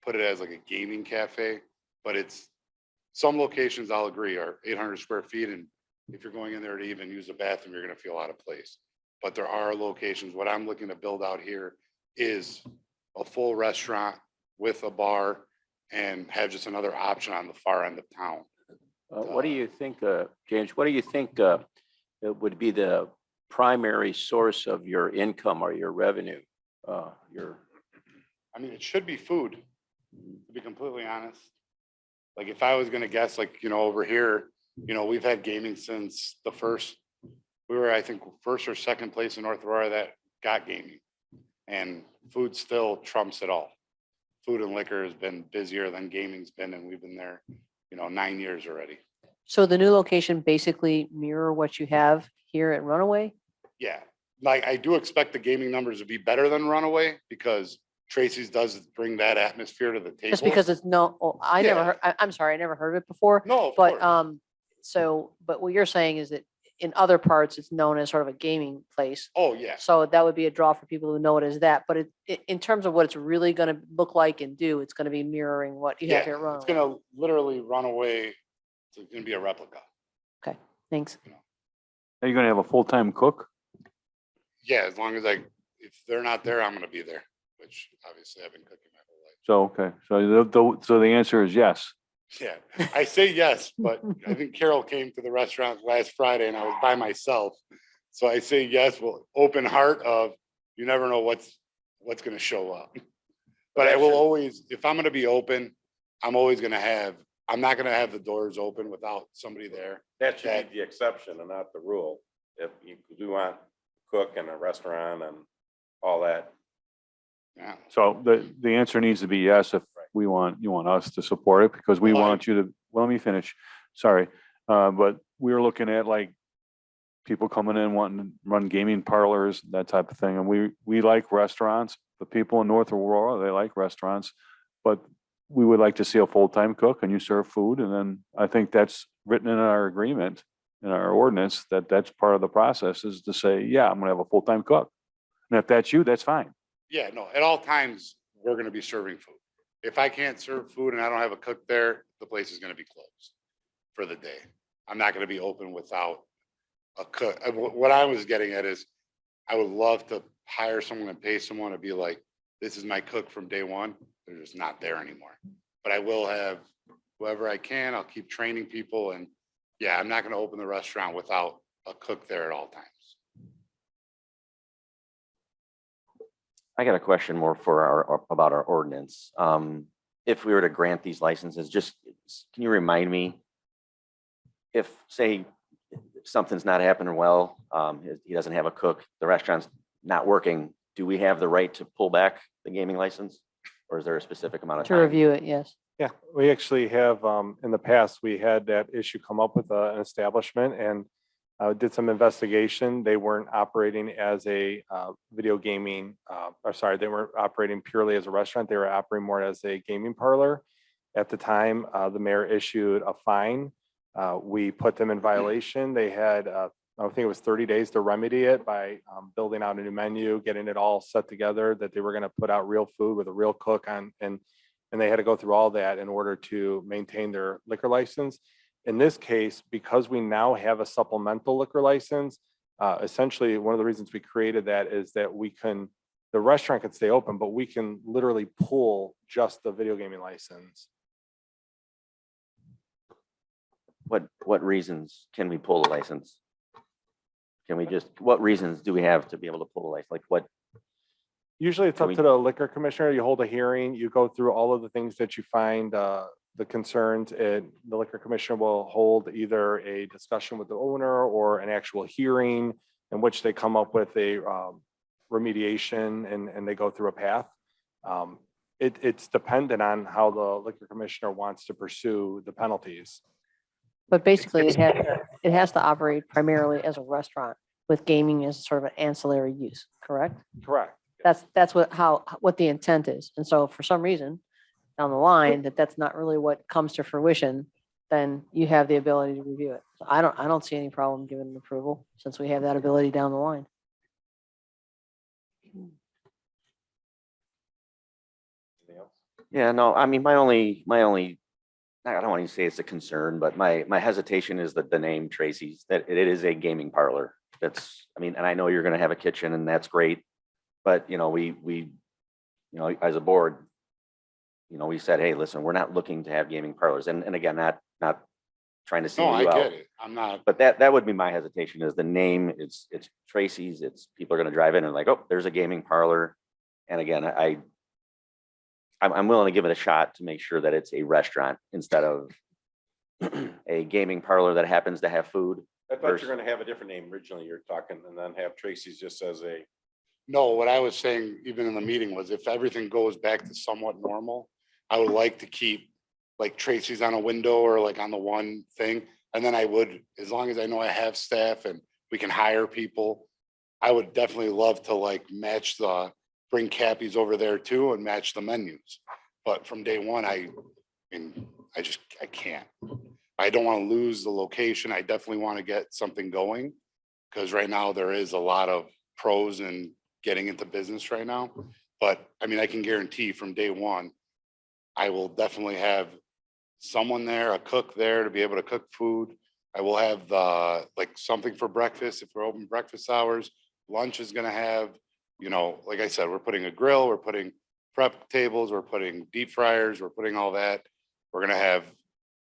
put it as like a gaming cafe, but it's, some locations I'll agree are 800 square feet. And if you're going in there to even use the bathroom, you're going to feel out of place. But there are locations. What I'm looking to build out here is a full restaurant with a bar and have just another option on the far end of town. What do you think, James, what do you think would be the primary source of your income or your revenue? I mean, it should be food, to be completely honest. Like if I was gonna guess, like, over here, we've had gaming since we were, I think, first or second place in North Aurora that got gaming. And food still trumps it all. Food and liquor has been busier than gaming's been, and we've been there, 9 years already. So the new location basically mirror what you have here at Runaway? Yeah, like I do expect the gaming numbers to be better than Runaway because Tracy's does bring that atmosphere to the table. Just because it's I never Yeah. heard, I'm sorry, I never heard of it before. No, of But, course. but what you're saying is that in other parts, it's known as sort of a gaming place. Oh, yeah. So that would be a draw for people who know it as that. But in terms of what it's really going to look like and do, it's going to be mirroring what you have here at Yeah, it's Runaway. gonna literally run away. It's gonna be a replica. Thanks. Are you gonna have a full-time cook? Yeah, as long as if they're not there, I'm gonna be there, which obviously I've been cooking my whole life. So, okay, so the answer is yes. Yeah, I say yes, but I think Carol came to the restaurant last Friday and I was by myself. So I say yes, well, open heart of, you never know what's gonna show up. But I will always, if I'm gonna be open, I'm not gonna have the doors open without somebody there. That should be the exception and not the rule. If you do want cook in a restaurant and all that. Yeah. So the answer needs to be yes, if you want us to support it, because we Well, want you to, well, let me finish, sorry. But we were looking at like people coming in wanting to run gaming parlors, that type of thing. And we like restaurants, the people in North Aurora, they like restaurants. But we would like to see a full-time cook and you serve food. And then I think that's written in our agreement, in our ordinance, that's part of the process is to say, yeah, I'm gonna have a full-time cook. And if that's you, that's fine. Yeah, no, at all times, we're gonna be serving food. If I can't serve food and I don't have a cook there, the place is gonna be closed for the day. I'm not gonna be open without a cook. What I was getting at is, I would love to hire someone and pay someone to be like, this is my cook from day one. They're just not there anymore. But I will have whoever I can. I'll keep training people, and yeah, I'm not gonna open the restaurant without a cook there at all times. I got a question more about our ordinance. If we were to grant these licenses, can you remind me if, say, something's not happening well, he doesn't have a cook, the restaurant's not working, do we have the right to pull back the gaming license? Or is there a specific amount of To time? review it, yes. Yeah, we actually have, in the past, we had that issue come up with an establishment and did some investigation. They weren't operating as a video gaming, they weren't operating purely as a restaurant. They were operating more as a gaming parlor. At the time, the mayor issued a fine. We put them in violation. They had, I think it was 30 days to remedy it by building out a new menu, getting it all set together, that they were going to put out real food with a real cook on, and they had to go through all that in order to maintain their liquor license. In this case, because we now have a supplemental liquor license, essentially one of the reasons we created that is that the restaurant can stay open, but we can literally pull just the video gaming license. What reasons can we pull the license? What reasons do we have to be able to pull the license? Like what? Usually it's up to the liquor commissioner. You hold a hearing, you go through all of the things that you find, the concerns, and the liquor commissioner will hold either a discussion with the owner or an actual hearing in which they come up with a remediation and they go through a path. It's dependent on how the liquor commissioner wants to pursue the penalties. But basically, it has to operate primarily as a restaurant with gaming as sort of an ancillary use, correct? Correct. That's what the intent is. And so for some reason, down the line, that's not really what comes to fruition, then you have the ability to review it. So I don't see any problem giving an approval since we have that ability down the line. Yeah, no, I mean, my only, I don't want to say it's a concern, but my hesitation is that the name Tracy's, that it is a gaming parlor. And I know you're going to have a kitchen and that's great. But, we as a board, we said, hey, listen, we're not looking to have gaming parlors. And again, not trying to No, single I you out. get it. I'm not, But that would be my hesitation is the name, it's Tracy's, people are going to drive in and like, oh, there's a gaming parlor. And again, I'm willing to give it a shot to make sure that it's a restaurant instead of a gaming parlor that happens to have food. I thought you were gonna have a different name originally, you're talking, and then have Tracy's just as a. no, what I was saying, even in the meeting, was if everything goes back to somewhat normal, I would like to keep like Tracy's on a window or like on the one thing. And then I would, as long as I know I have staff and we can hire people, I would definitely love to like bring Cappy's over there too and match the menus. But from day one, I can't. I don't want to lose the location. I definitely want to get something going because right now there is a lot of pros in getting into business right now. But I can guarantee from day one, I will definitely have someone there, a cook there to be able to cook food. I will have like something for breakfast if we're open breakfast hours. Lunch is going to have, like I said, we're putting a grill, we're putting prep tables, we're putting deep fryers, we're putting all that. We're going to have,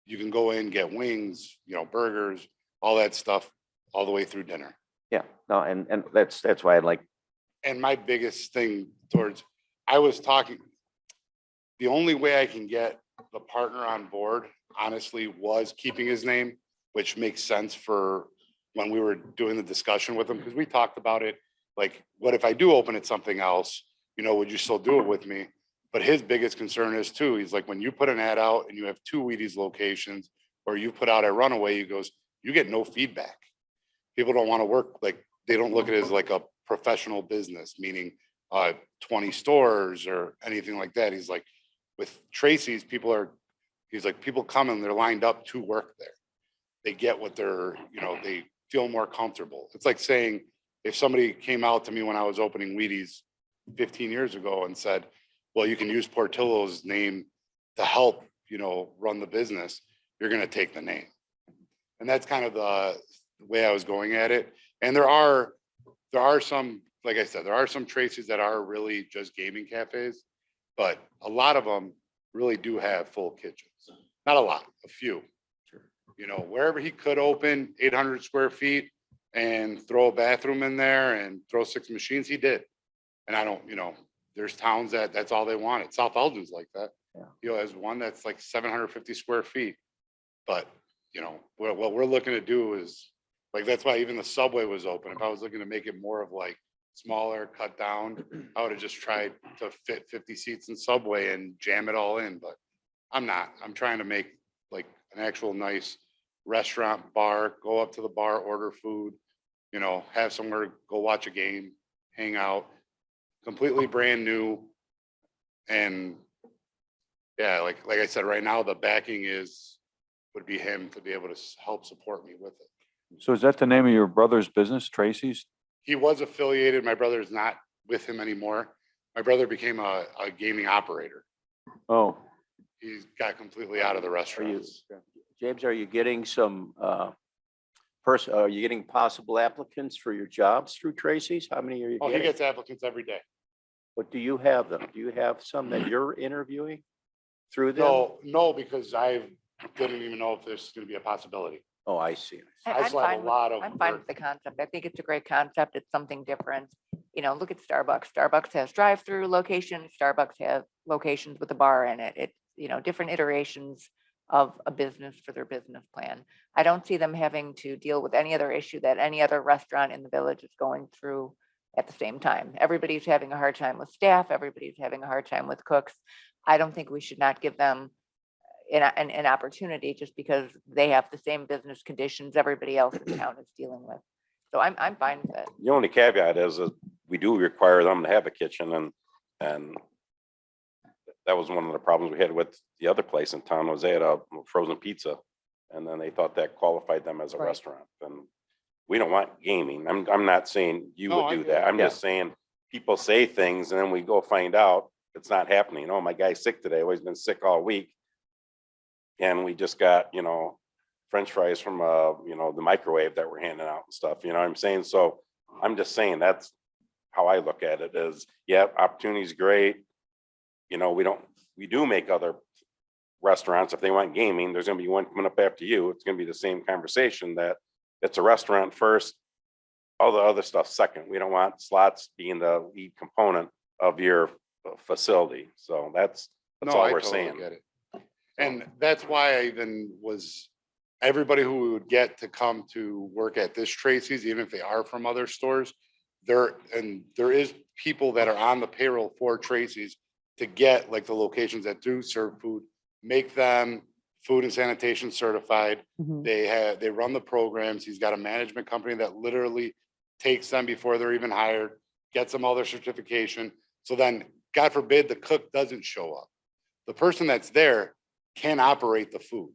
you can go in, get wings, burgers, all that stuff, all the way through dinner. Yeah, no, and that's why I'd like, And my biggest thing towards, I was talking, the only way I can get the partner on board, honestly, was keeping his name, which makes sense for when we were doing the discussion with him, because we talked about it. Like, what if I do open it something else? You know, would you still do it with me? But his biggest concern is too, he's like, when you put an ad out and you have 2 Wheaties locations, or you put out a Runaway, he goes, you get no feedback. People don't want to work, like, they don't look at it as like a professional business, meaning 20 stores or anything like that. He's like, with Tracy's, he's like, people come and they're lined up to work there. They get what they're, they feel more comfortable. It's like saying, if somebody came out to me when I was opening Wheaties 15 years ago and said, well, you can use Portillo's name to help, run the business, you're going to take the name. And that's kind of the way I was going at it. And there are some, like I said, there are some Tracy's that are really just gaming cafes, but a lot of them really do have full kitchens. Not a lot, a few. Wherever he could open 800 square feet and throw a bathroom in there and throw 6 machines, he did. And I don't, there's towns that's all they wanted. South Alden's like that. Yeah. Has one that's like 750 square feet. But, what we're looking to do is, like, that's why even the Subway was open. If I was looking to make it more of like smaller, cut down, I would have just tried to fit 50 seats in Subway and jam it all in. But I'm not. I'm trying to make like an actual nice restaurant, bar, go up to the bar, order food, have somewhere to go watch a game, hang out, completely brand new. And yeah, like I said, right now, the backing would be him to be able to help support me with it. So is that the name of your brother's business, Tracy's? He was affiliated. My brother is not with him anymore. My brother became a gaming operator. Oh, He got completely out of the restaurants. James, are you getting some, are you getting possible applicants for your jobs through Tracy's? How many are you Oh, he getting? gets applicants every day. But do you have them? Do you have some that you're interviewing through them? No, because I didn't even know if there's going to be a possibility. Oh, I see. I I'm still have a fine with, lot of I'm fine work. with the concept. I think it's a great concept. It's something different. Look at Starbucks. Starbucks has drive-through locations. Starbucks has locations with a bar in it. It's, different iterations of a business for their business plan. I don't see them having to deal with any other issue that any other restaurant in the village is going through at the same time. Everybody's having a hard time with staff. Everybody's having a hard time with cooks. I don't think we should not give them an opportunity just because they have the same business conditions everybody else in town is dealing with. So I'm fine with it. The only caveat is that we do require them to have a kitchen, and that was one of the problems we had with the other place in town, was they had a frozen pizza, and then they thought that qualified them as a Right. restaurant. And we don't want gaming. I'm not saying you No, I would do get that. it. I'm just saying people say things and then we go find out it's not happening. Oh, my guy's sick today. Well, he's been sick all week. And we just got, French fries from, the microwave that we're handing out and stuff, you know what I'm saying? So I'm just saying that's how I look at it is, yeah, opportunity is great. We do make other restaurants. If they want gaming, there's gonna be one coming up after you. It's gonna be the same conversation that it's a restaurant first, all the other stuff second. We don't want slots being the lead component of your facility. So that's No, all I we're totally saying. get it. And that's why I even was, everybody who we would get to come to work at this Tracy's, even if they are from other stores, there is people that are on the payroll for Tracy's to get like the locations that do serve food, make them food and sanitation certified. Mhm. They run the programs. He's got a management company that literally takes them before they're even hired, gets them all their certification. So then, God forbid, the cook doesn't show up. The person that's there can operate the food.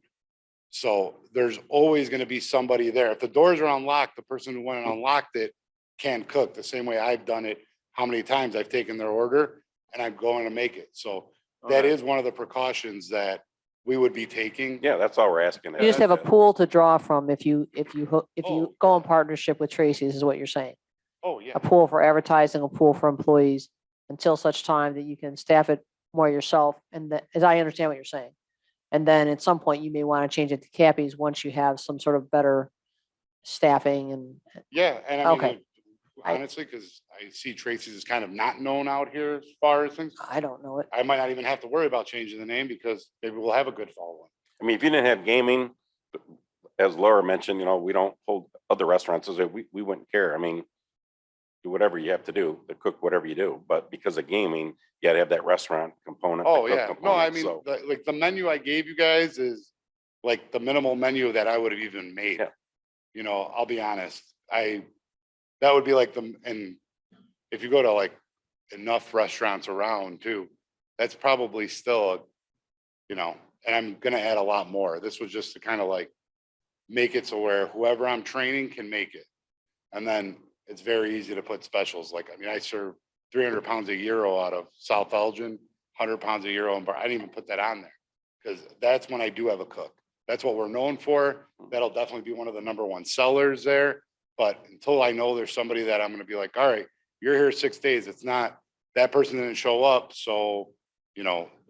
So there's always going to be somebody there. If the doors are unlocked, the person who went and unlocked it can cook the same way I've done it. How many times I've taken their order and I'm going to make it. So that is one of the precautions that we would be taking. Yeah, that's all we're asking. You just have a pool to draw from if you Oh, go in partnership with Tracy's is what you're saying. Oh, yeah. A pool for advertising, a pool for employees, until such time that you can staff it more yourself. And that, as I understand what you're saying. And then at some point you may want to change it to Cappies once you have some sort of better staffing and, Yeah, and I Okay. mean, honestly, because I see Tracy's is kind of not known out here as far as things. I don't know it. I might not even have to worry about changing the name because maybe we'll have a good following. I mean, if you didn't have gaming, as Laura mentioned, we don't hold other restaurants, so we wouldn't care. I mean, do whatever you have to do, to cook whatever you do, but because of gaming, you gotta have that restaurant component. the Oh, cook yeah. No, I component, mean, so, like the menu I gave you guys is like the minimal menu that I would have even made. Yeah. I'll be honest, that would be like and if you go to like enough restaurants around too, that's probably still and I'm gonna add a lot more. This was just to kind of like make it so where whoever I'm training can make it. And then it's very easy to put specials. Like, I mean, I serve 300 pounds of gyro out of South Elgin, 100 pounds of gyro, and I didn't even put that on there because that's when I do have a cook. That's what we're known for. That'll definitely be one of the #1 sellers there. But until I know there's somebody that I'm gonna be like, all right, you're here 6 days. It's not that person didn't show up. So,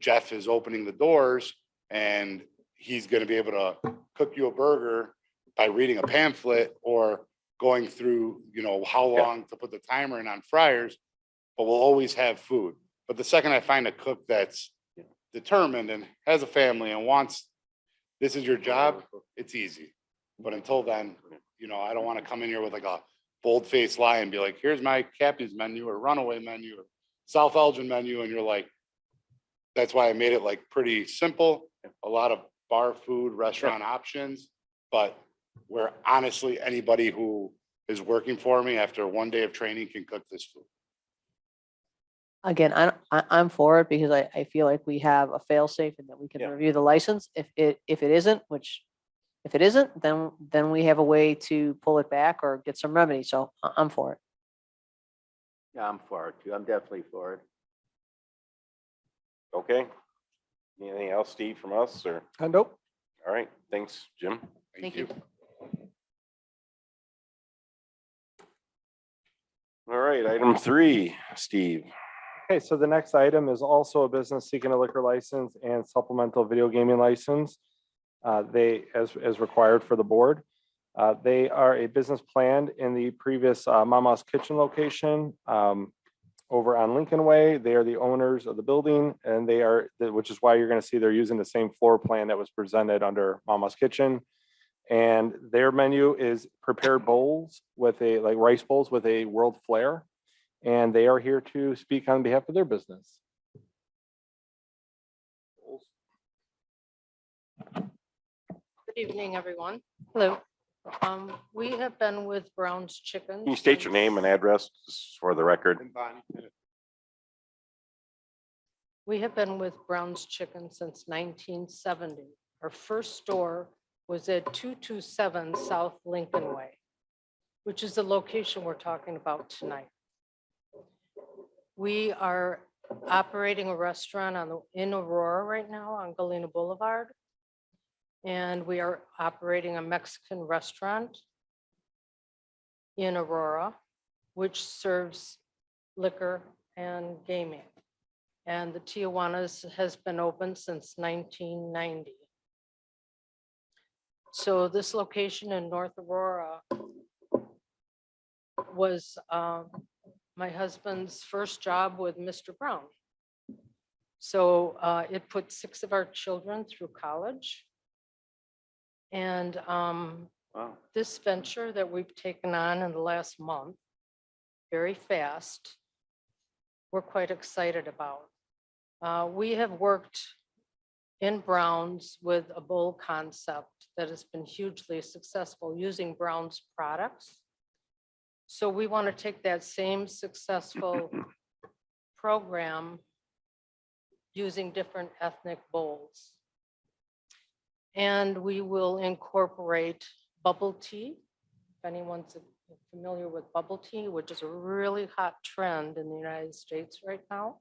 Jeff is opening the doors and he's gonna be able to cook you a burger by reading a pamphlet or going through, how long to put the timer in on fryers, but we'll always have food. But the second I find a cook that's determined and has a family and wants, this is your job, it's easy. But until then, I don't want to come in here with like a bold-faced lie and be like, here's my Cappy's menu or Runaway menu or South Elgin menu. And you're like, that's why I made it like pretty simple, a lot of bar food, restaurant options, but where honestly, anybody who is working for me after one day of training can cook this food. Again, I'm for it because I feel like we have a fail safe and that we can Yeah. review the license. If it isn't, if it isn't, then we have a way to pull it back or get some remedy. So I'm for it. Yeah, I'm for it too. I'm definitely for it. okay. Anything else, Steve, from us, or, Nope. all right, thanks, Jim. Thank you. All right, item 3, Steve. Okay, so the next item is also a business seeking a liquor license and supplemental video gaming license. They, as required for the board. They are a business planned in the previous Mama's Kitchen location over on Lincoln Way. They are the owners of the building and which is why you're gonna see they're using the same floor plan that was presented under Mama's Kitchen. And their menu is prepared bowls with like rice bowls with a world flair. And they are here to speak on behalf of their business. Good evening, everyone. Hello. We have been with Brown's Chicken. Can you state your name and address just for the record? We have been with Brown's Chicken since 1970. Our first store was at 227 South Lincoln Way, which is the location we're talking about tonight. We are operating a restaurant in Aurora right now on Galena Boulevard. And we are operating a Mexican restaurant in Aurora, which serves liquor and gaming. And the Tijuana's has been open since 1990. So this location in North Aurora was my husband's first job with Mr. Brown. So it put 6 of our children through college. And this venture that we've taken on in the last month, very fast, we're quite excited about. We have worked in Brown's with a bowl concept that has been hugely successful using Brown's products. So we want to take that same successful program using different ethnic bowls. And we will incorporate bubble tea. If anyone's familiar with bubble tea, which is a really hot trend in the United States right now.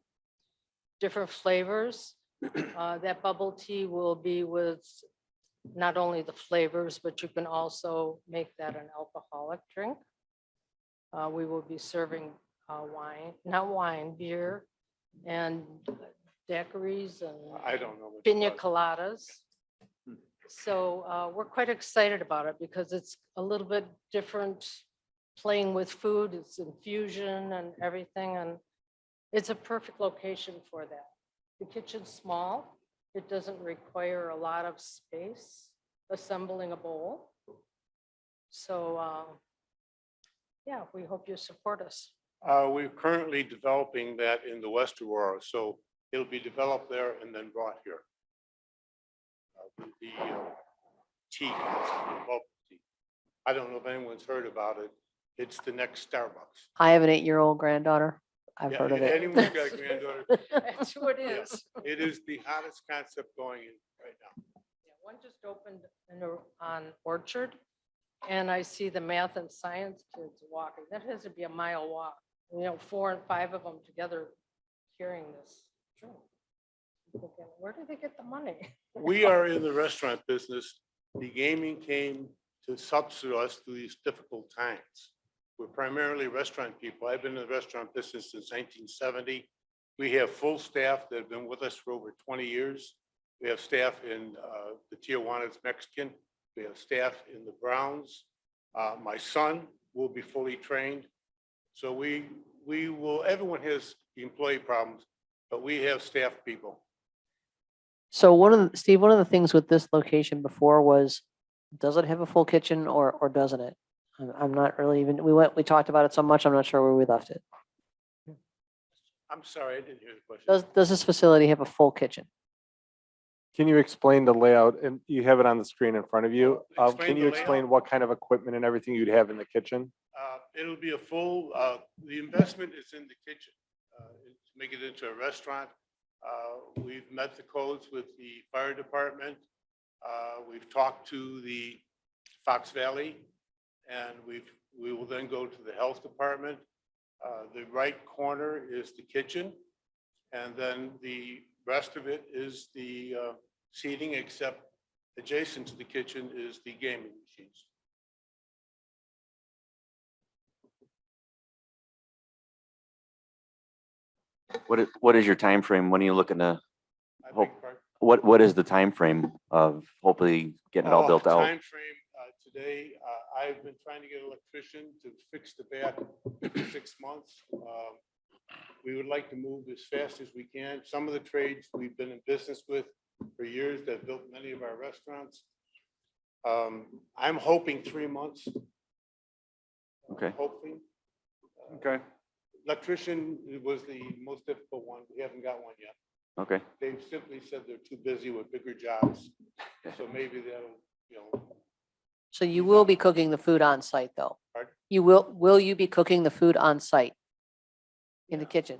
Different flavors. That bubble tea will be with not only the flavors, but you can also make that an alcoholic drink. We will be serving beer and daiquiris and I don't know. pina coladas. So we're quite excited about it because it's a little bit different playing with food. It's infusion and everything. And it's a perfect location for that. The kitchen's small. It doesn't require a lot of space assembling a bowl. So yeah, we hope you support us. We're currently developing that in the West Aurora, so it'll be developed there and then brought here. The tea, bubble tea. I don't know if anyone's heard about it. It's the next Starbucks. I have an 8-year-old granddaughter. I've Yeah, heard of it. Anyone's got a granddaughter. That's who it Yeah, is. It is the hottest concept going in right now. Yeah, one just opened on Orchard, and I see the math and science kids walking. That has to be a mile walk. 4 and 5 of them together carrying this. Where do they get the money? We are in the restaurant business. The gaming came to subsidize us through these difficult times. We're primarily restaurant people. I've been in the restaurant business since 1970. We have full staff that have been with us for over 20 years. We have staff in the Tijuana's Mexican. We have staff in the Browns. My son will be fully trained. So we will, everyone has employee problems, but we have staff people. So Steve, one of the things with this location before was, does it have a full kitchen or doesn't it? I'm not really even, we talked about it so much, I'm not sure where we left it. I'm sorry, I didn't hear the question. Does this facility have a full kitchen? Can you explain the layout? And you have it on the screen in front of you. Explain Can the you layout? explain what kind of equipment and everything you'd have in the kitchen? It'll be a full, the investment is in the kitchen, to make it into a restaurant. We've met the codes with the fire department. We've talked to the Fox Valley, and we will then go to the health department. The right corner is the kitchen, and then the rest of it is the seating, except adjacent to the kitchen is the gaming machines. What is your time frame? When are you looking to, I Hope- beg pardon? what is the time frame of hopefully getting it all built out? Timeframe, today, I've been trying to get an electrician to fix the back for 6 months. We would like to move as fast as we can. Some of the trades we've been in business with for years that built many of our restaurants. I'm hoping 3 months. Okay. Hoping. Okay. Electrician was the most difficult one. We haven't got one yet. Okay. They've simply said they're too busy with bigger jobs. So maybe that'll, So you will be cooking the food on site though? Pardon? Will you be cooking the food on site? In the kitchen?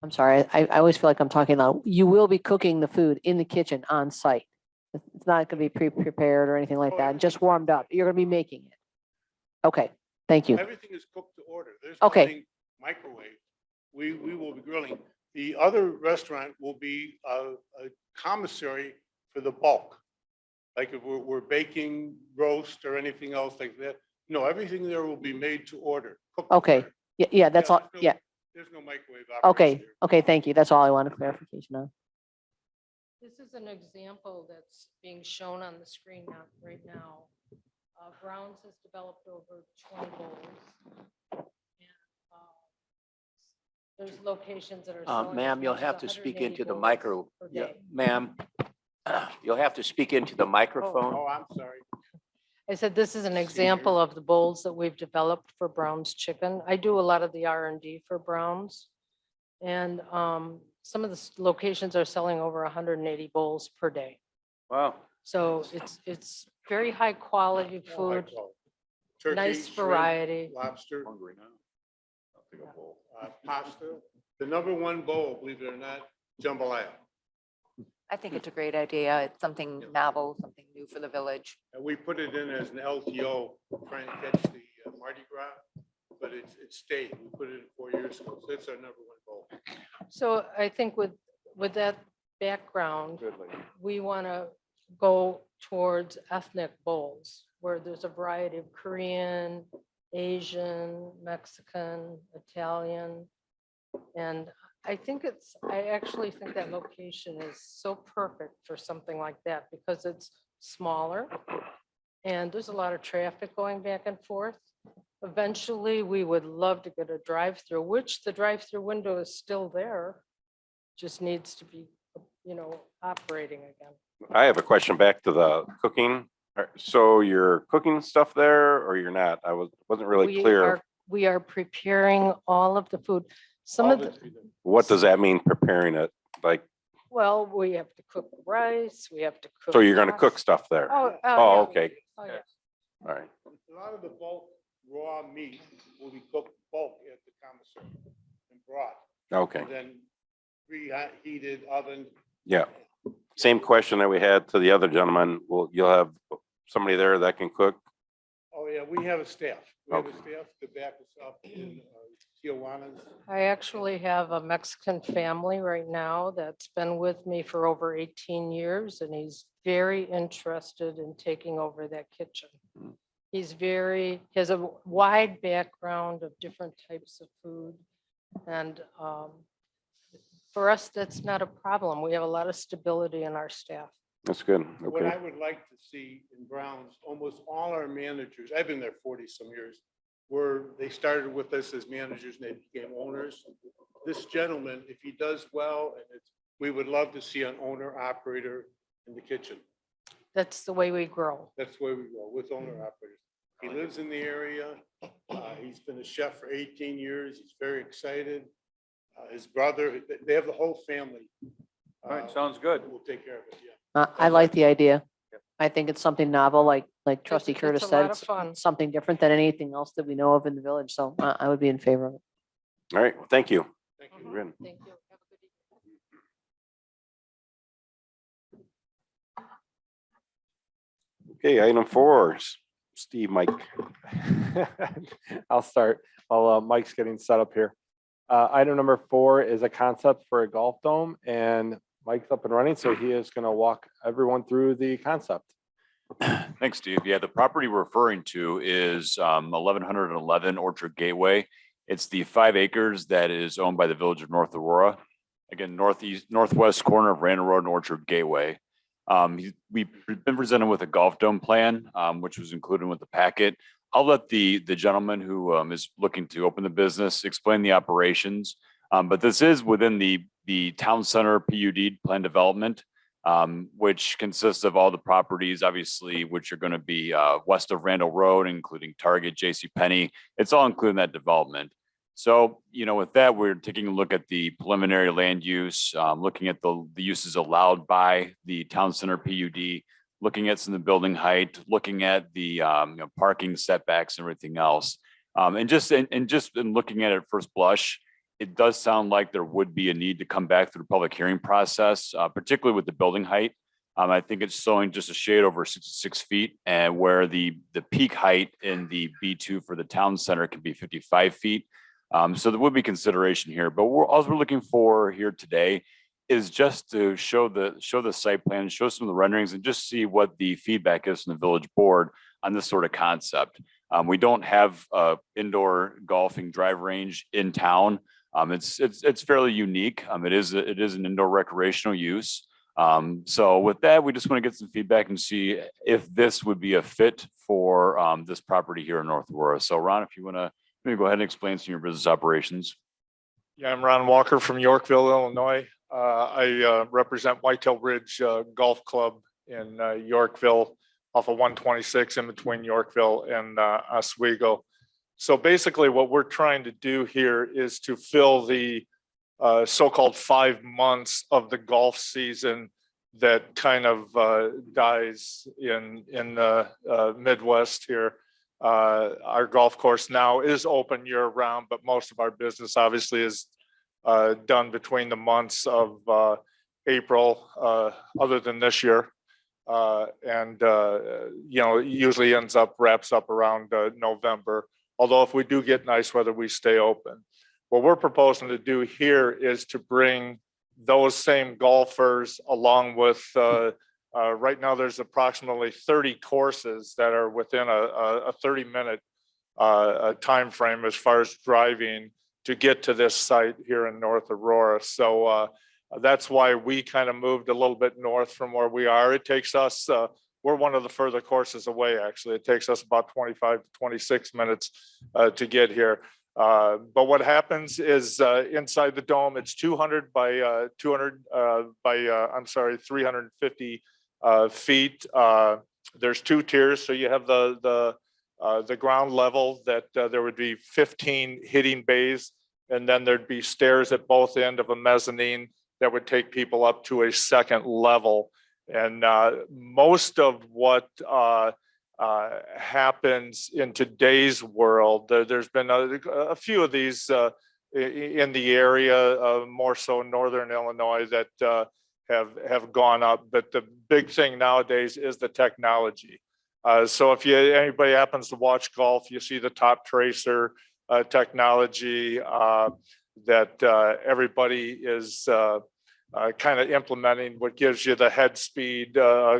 I'm sorry, I always feel like I'm talking loud. You will be cooking the food in the kitchen on site. It's not gonna be pre-prepared or anything like Oh, that, just warmed up. You're gonna be making it. Okay, thank you. everything is cooked to order. There's Okay. nothing microwave. We will be grilling. The other restaurant will be a commissary for the bulk. Like if we're baking roast or anything else like that. No, everything there will be made to order. cooked to Okay, order. yeah, that's all, there's no- yeah, There's no microwave. okay, operation here. okay, thank you. That's all I wanted clarification on. This is an example that's being shown on the screen right now. Brown's has developed over 20 bowls. And, there's locations that are. selling as Ma'am, you'll much as have to speak 180 into the bowls micro. per Yeah, day. ma'am. You'll have to speak into the microphone. Oh, I'm sorry. I said, this is an example of the bowls that we've developed for Brown's Chicken. I do a lot of the R&D for Brown's. And some of the locations are selling over 180 bowls per day. Wow. So it's very high quality Oh, high food, quality. Turkey, nice shrimp, variety. Lobster, Hungry now. I'll take a bowl. pasta. The #1 bowl, believe it or not, jambalaya. I think it's a great idea. It's something novel, something new for the village. And we put it in as an LTO, trying to catch the Mardi Gras, but it stayed. We put it in 4 years ago, so it's our #1 bowl. So I think with that background, Good lady. we want to go towards ethnic bowls where there's a variety of Korean, Asian, Mexican, Italian. And I actually think that location is so perfect for something like that because it's smaller and there's a lot of traffic going back and forth. Eventually, we would love to get a drive-through, which the drive-through window is still there. Just needs to be, operating again. I have a question back to the cooking. So you're cooking stuff there or you're not? Wasn't really We clear. are- We are preparing all of the food. Some of the, What does that mean, preparing it? Like, well, we have to cook rice, we have to cook. so you're gonna pasta. cook stuff there? Oh, Oh, yeah. okay. Oh, yeah. All right. A lot of the bulk raw meat will be cooked bulk at the commissary and brought, Okay. and then reheated oven. Yeah. Same question that we had to the other gentleman. Well, you'll have somebody there that can cook? Oh, yeah, we have a staff. We have a Okay. staff to back us up in Tijuana's. I actually have a Mexican family right now that's been with me for over 18 years, and he's very interested in taking over that kitchen. He has a wide background of different types of food. And for us, that's not a problem. We have a lot of stability in our staff. That's good. What Okay. I would like to see in Brown's, almost all our managers, I've been there 40 some years, they started with us as managers and they became owners. This gentleman, if he does well, we would love to see an owner operator in the kitchen. That's the way we grow. That's where we go, with owner operators. He lives in the area. He's been a chef for 18 years. He's very excited. His brother, they have the whole family. All right, sounds good. We'll take care of it, yeah. I like the idea. I think it's something novel, like Trustee It's Curtis a said, lot of it's fun. something different than anything else that we know of in the village. So I would be in favor of it. All right. Well, thank you. Thank you. Good. Thank you. Have a good evening. Okay, item 4, Steve, Mike. I'll start while Mike's getting set up here. Item number 4 is a concept for a golf dome, and Mike's up and running, so he is going to walk everyone through the concept. Thanks, Steve. Yeah, the property we're referring to is 1111 Orchard Gateway. It's the 5 acres that is owned by the Village of North Aurora. Again, northwest corner of Randall Road and Orchard Gateway. We've been presented with a golf dome plan, which was included with the packet. I'll let the gentleman who is looking to open the business explain the operations. But this is within the town center PUD plan development, which consists of all the properties, obviously, which are going to be west of Randall Road, including Target, JCPenney. It's all included in that development. So, with that, we're taking a look at the preliminary land use, looking at the uses allowed by the town center PUD, looking at some of the building height, looking at the parking setbacks and everything else. And just in looking at it at first blush, it does sound like there would be a need to come back through the public hearing process, particularly with the building height. I think it's showing just a shade over 66 feet, and where the peak height in the B2 for the town center can be 55 feet. So there would be consideration here, but all we're looking for here today is just to show the site plan, show some of the renderings, and just see what the feedback is from the village board on this sort of concept. We don't have a indoor golfing drive range in town. It's fairly unique. It is an indoor recreational use. So with that, we just want to get some feedback and see if this would be a fit for this property here in North Aurora. So Ron, if you want to maybe go ahead and explain some of your business operations. Yeah, I'm Ron Walker from Yorkville, Illinois. I represent Whitetail Ridge Golf Club in Yorkville off of 126 in between Yorkville and Oswego. So basically what we're trying to do here is to fill the so-called 5 months of the golf season that kind of dies in the Midwest here. Our golf course now is open year round, but most of our business obviously is done between the months of April, other than this year. Usually wraps up around November. Although if we do get nice weather, we stay open. What we're proposing to do here is to bring those same golfers along with, right now there's approximately 30 courses that are within a 30-minute time frame as far as driving to get to this site here in North Aurora. So that's why we kind of moved a little bit north from where we are. It takes us, we're one of the further courses away, actually. It takes us about 25 to 26 minutes to get here. But what happens is inside the dome, it's 200 by 350 feet. There's two tiers. So you have the ground level that there would be 15 hitting bays, and then there'd be stairs at both ends of a mezzanine that would take people up to a second level. And most of what happens in today's world, there's been a few of these in the area, more so northern Illinois, that have gone up. But the big thing nowadays is the technology. So if anybody happens to watch golf, you see the top tracer technology that everybody is kind of implementing, what gives you the head speed,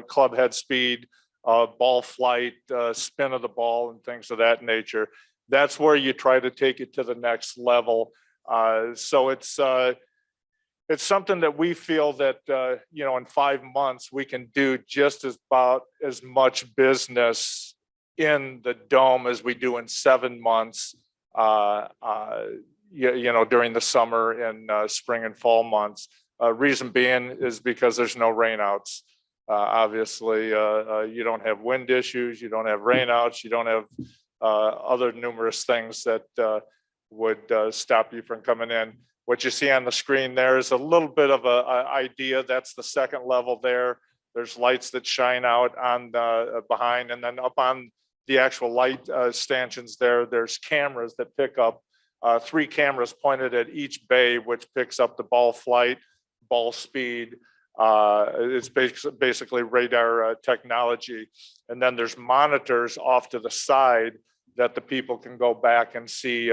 club head speed, ball flight, spin of the ball, and things of that nature. That's where you try to take it to the next level. So it's something that we feel that in 5 months we can do just about as much business in the dome as we do in 7 months. During the summer and spring and fall months. Reason being is because there's no rainouts. Obviously, you don't have wind issues, you don't have rainouts, you don't have other numerous things that would stop you from coming in. What you see on the screen there is a little bit of a idea. That's the second level there. There's lights that shine out on the behind, and then up on the actual light stanchions there's cameras that pick up 3 cameras pointed at each bay, which picks up the ball flight, ball speed. It's basically radar technology. And then there's monitors off to the side that the people can go back and see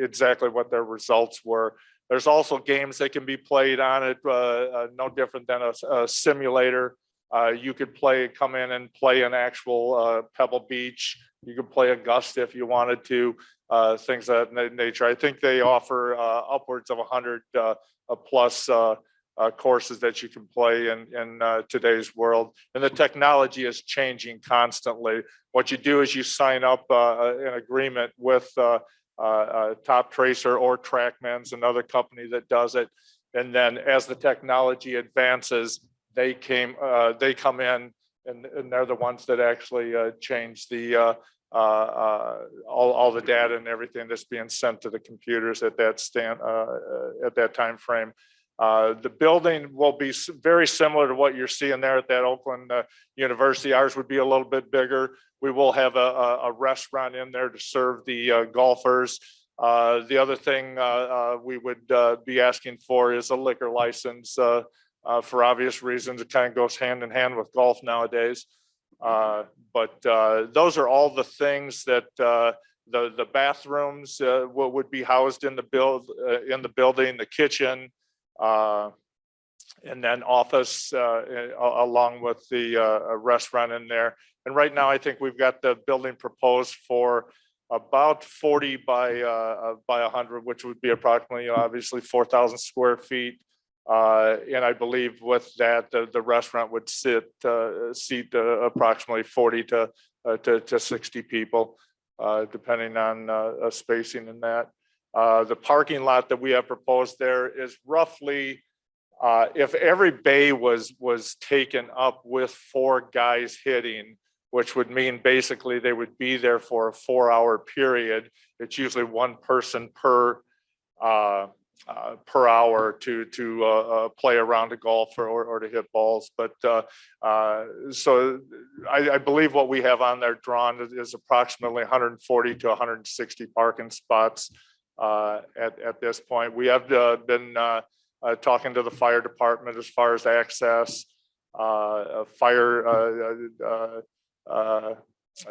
exactly what their results were. There's also games that can be played on it, no different than a simulator. You could come in and play an actual Pebble Beach. You could play Augusta if you wanted to, things of that nature. I think they offer upwards of 100 plus courses that you can play in today's world. And the technology is changing constantly. What you do is you sign up an agreement with Top Tracer or TrackMan's, another company that does it. And then as the technology advances, they come in and they're the ones that actually change the all the data and everything that's being sent to the computers at that time frame. The building will be very similar to what you're seeing there at that Oakland University. Ours would be a little bit bigger. We will have a restaurant in there to serve the golfers. The other thing we would be asking for is a liquor license. For obvious reasons, it kind of goes hand in hand with golf nowadays. But those are all the things that the bathrooms would be housed in the building, the kitchen, and then office along with the restaurant in there. And right now, I think we've got the building proposed for about 40 by 100, which would be approximately, obviously 4,000 square feet. And I believe with that, the restaurant would seat approximately 40 to 60 people, depending on spacing in that. The parking lot that we have proposed there is roughly, if every bay was taken up with 4 guys hitting, which would mean basically they would be there for a 4-hour period. It's usually 1 person per hour to play around a golf or to hit balls. But so I believe what we have on there drawn is approximately 140 to 160 parking spots at this point. We have been talking to the fire department as far as access, fire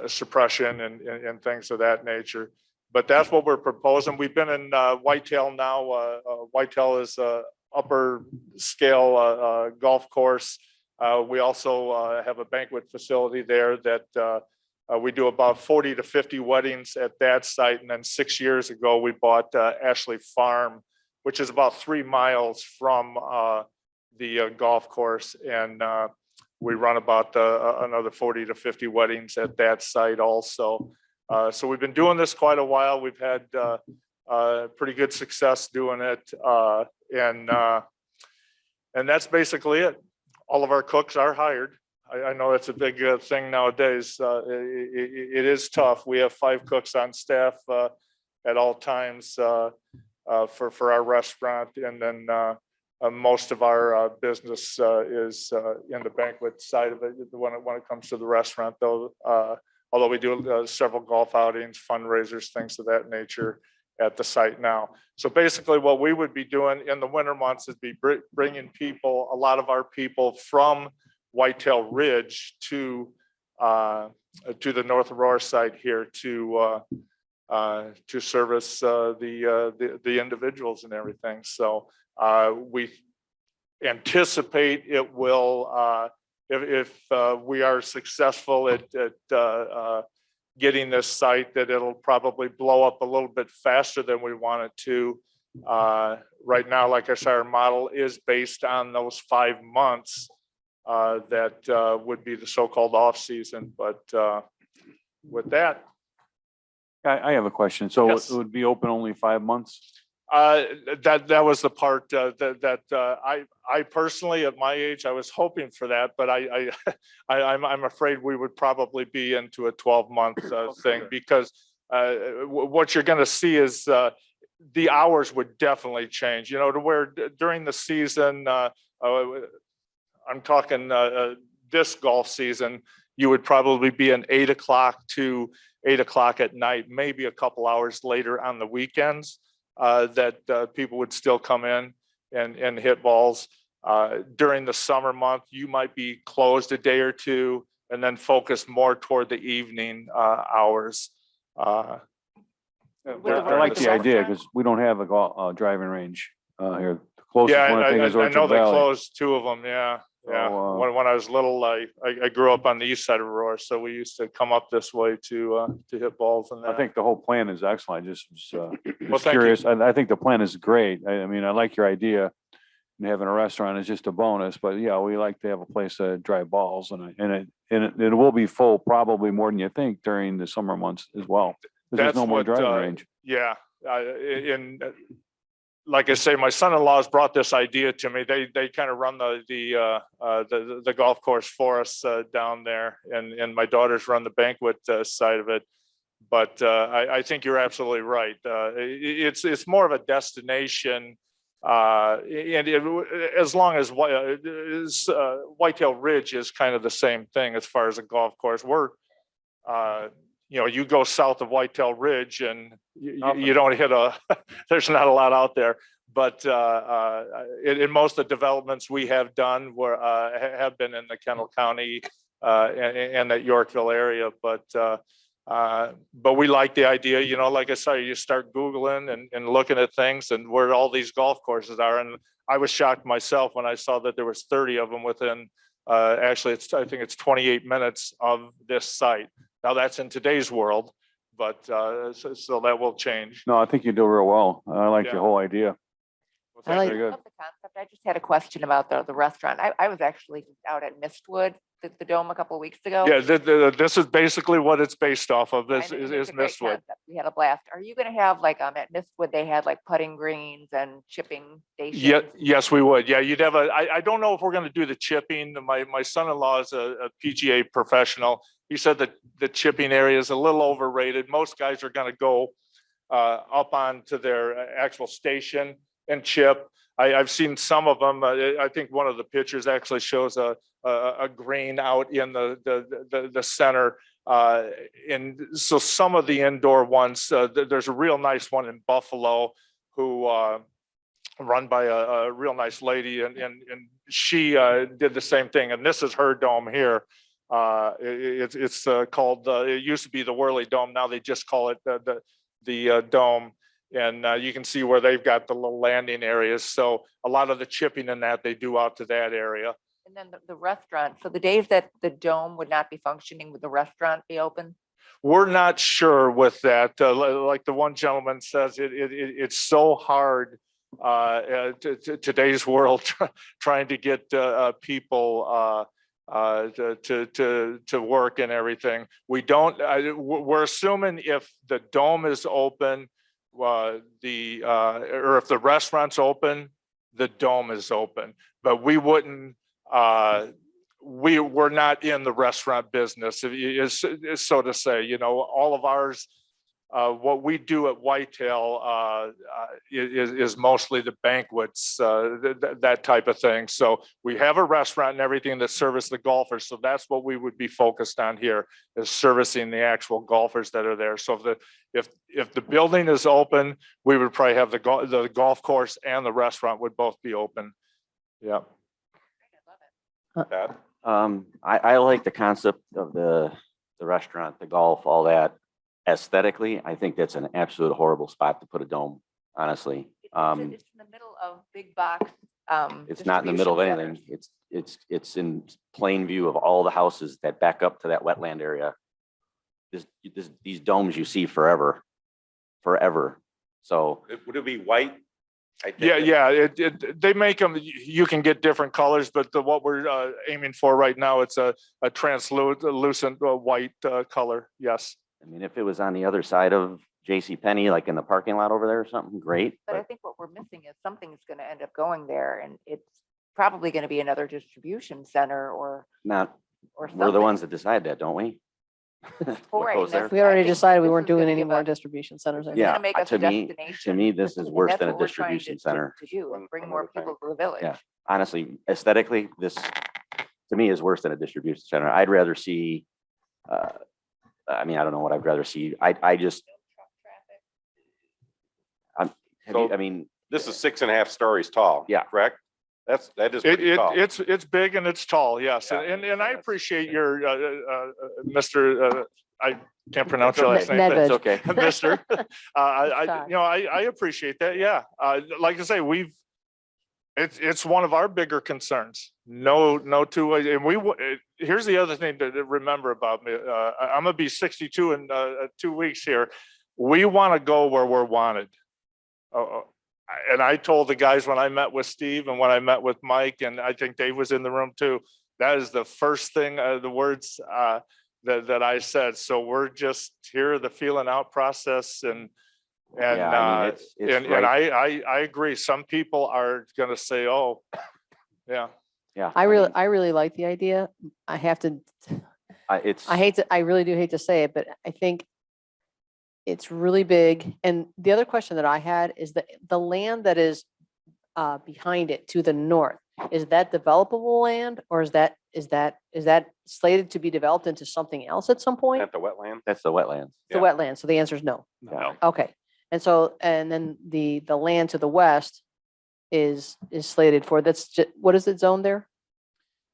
suppression and things of that nature. But that's what we're proposing. We've been in Whitetail now. Whitetail is a upper scale golf course. We also have a banquet facility there that We do about 40 to 50 weddings at that site. And then 6 years ago, we bought Ashley Farm, which is about 3 miles from the golf course. And we run about another 40 to 50 weddings at that site also. So we've been doing this quite a while. We've had pretty good success doing it. And that's basically it. All of our cooks are hired. I know it's a big thing nowadays. It is tough. We have 5 cooks on staff at all times for our restaurant. And then most of our business is in the banquet side of it when it comes to the restaurant, though. Although we do several golf outings, fundraisers, things of that nature at the site now. So basically what we would be doing in the winter months is be bringing people, a lot of our people from Whitetail Ridge to the North Aurora site here to service the individuals and everything. So we anticipate it will, if we are successful at getting this site, that it'll probably blow up a little bit faster than we want it to. Right now, like I said, our model is based on those 5 months that would be the so-called off-season. But with that. I have a question. So Yes. it would be open only 5 months? That was the part that I personally, at my age, I was hoping for that, but I'm afraid we would probably be into a 12-month thing, because what you're going to see is the hours would definitely change. You know, to where during the season, I'm talking this golf season, you would probably be an 8 o'clock to 8 o'clock at night, maybe a couple hours later on the weekends. That people would still come in and hit balls. During the summer month, you might be closed a day or two and then focus more toward the evening hours. I like the idea because we don't have a driving range here. The closest Yeah, one I think is I know Orchard they Valley. closed 2 of them, yeah. Yeah, So, when I was little, I grew up on the east side of Aurora, so we used to come up this way to hit balls and that. I think the whole plan is excellent. I just was Well, thank you. curious. I think the plan is great. I mean, I like your idea. And having a restaurant is just a bonus, but yeah, we like to have a place to drive balls, and it will be full probably more than you think during the summer months as well. 'Cause there's That's no more what, driving range. Yeah, like I say, my son-in-laws brought this idea to me. They kind of run the golf course for us down there, and my daughters run the banquet side of it. But I think you're absolutely right. It's more of a destination, and as long as Whitetail Ridge is kind of the same thing as far as a golf course. We're you go south of Whitetail Ridge and you don't hit there's not a lot out there, but in most of the developments we have done have been in the Kendall County and that Yorkville area, but we like the idea, like I said, you start Googling and looking at things and where all these golf courses are. And I was shocked myself when I saw that there was 30 of them within, actually, I think it's 28 minutes of this site. Now that's in today's world, but so that will change. No, I think you do real well. I like Yeah. your whole idea. I like- Very good. Love the concept. I just had a question about the restaurant. I was actually out at Mistwood, the Dome, a couple of weeks ago. Yeah, this is basically what it's based off of. This And is it's a great Mistwood. concept. We had a blast. Are you gonna have like, at Mistwood, they had like putting greens and chipping stations? Yeah, yes, we would. Yeah, you'd have I don't know if we're gonna do the chipping. My son-in-law is a PGA professional. He said that the chipping area is a little overrated. Most guys are gonna go up onto their actual station and chip. I've seen some of them. I think one of the pictures actually shows a green out in the center. And so some of the indoor ones, there's a real nice one in Buffalo who run by a real nice lady, and she did the same thing. And this is her dome here. It's called, it used to be the Whirly Dome. Now they just call it the dome. And you can see where they've got the little landing areas. So a lot of the chipping in that they do out to that area. And then the restaurant, so the days that the dome would not be functioning, would the restaurant be open? We're not sure with that. Like the one gentleman says, it's so hard today's world trying to get people to work and everything. We're assuming if the dome is open, or if the restaurant's open, the dome is open. But we wouldn't. We're not in the restaurant business, is so to say. You know, all of ours, what we do at Whitetail is mostly the banquets, that type of thing. So we have a restaurant and everything that service the golfers. So that's what we would be focused on here, is servicing the actual golfers that are there. So if the building is open, we would probably have the golf course and the restaurant would both be open. Yeah. Pat? I like the concept of the restaurant, the golf, all that. Aesthetically, I think that's an absolute horrible spot to put a dome, honestly. It's in the middle of big box. It's not in the middle of distribution anything. It's in plain view of all the houses that back up to that wetland area. These domes you see forever. So Would it be white? I think Yeah. They make them, you can get different colors, but what we're aiming for right now, it's a translucent white color. Yes. I mean, if it was on the other side of JCPenney, like in the parking lot over there or something, great. But I think what we're missing is something's going to end up going there, and it's probably going to be another distribution center or Not, or we're the something. ones that decide that, don't we? Well, What right, goes and there? We already I think decided we this weren't is gonna doing any give more us- distribution centers. I think. Yeah, gonna make us to a me, destination. this is And worse that's than a what we're trying distribution to center. do, One- is bring one more at a time. people to the village. Yeah. Honestly, aesthetically, this to me is worse than a distribution center. I'd rather see, I mean, I don't know what I'd rather see. I just, I mean, This is 6.5 stories tall. Yeah. Correct? That is pretty tall. It's big and it's tall. Yes. Yeah. And I appreciate your, Mr. I can't pronounce your last name. Nedved. it's okay. Mister, Todd. I appreciate that. Yeah. Like I say, it's one of our bigger concerns. No two ways. And here's the other thing to remember about me. I'm gonna be 62 in 2 weeks here. We want to go where we're wanted. And I told the guys when I met with Steve and when I met with Mike, and I think Dave was in the room too, that is the first thing, the words that I said. So we're just here, the feeling out process, and Yeah, I mean, it's and right. I agree. Some people are gonna say, oh, yeah. Yeah. I mean, really like the idea. I have to, I really do hate to say it, but I think it's really big. And the other question that I had is that the land that is behind it to the north, is that developable land, or is that slated to be developed into something else at some point? At the wetland. That's the wetlands. The wetland. So the answer is no. No. Okay. And so, and then the land to the west is slated for, that's just, what is it zoned there?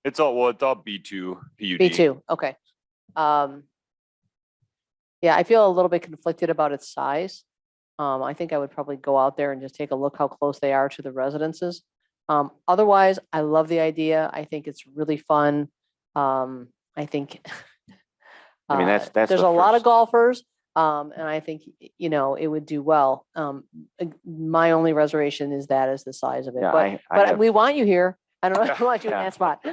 It's all B2 PUD. B2, okay. Yeah, I feel a little bit conflicted about its size. I think I would probably go out there and just take a look how close they are to the residences. Otherwise, I love the idea. I think it's really fun. I think I mean, that's there's the a lot of first- golfers, and I think, you know, it would do well. My only reservation is the size of it, Yeah, but I have- we want you here. I don't know, I want you in Yeah. that spot.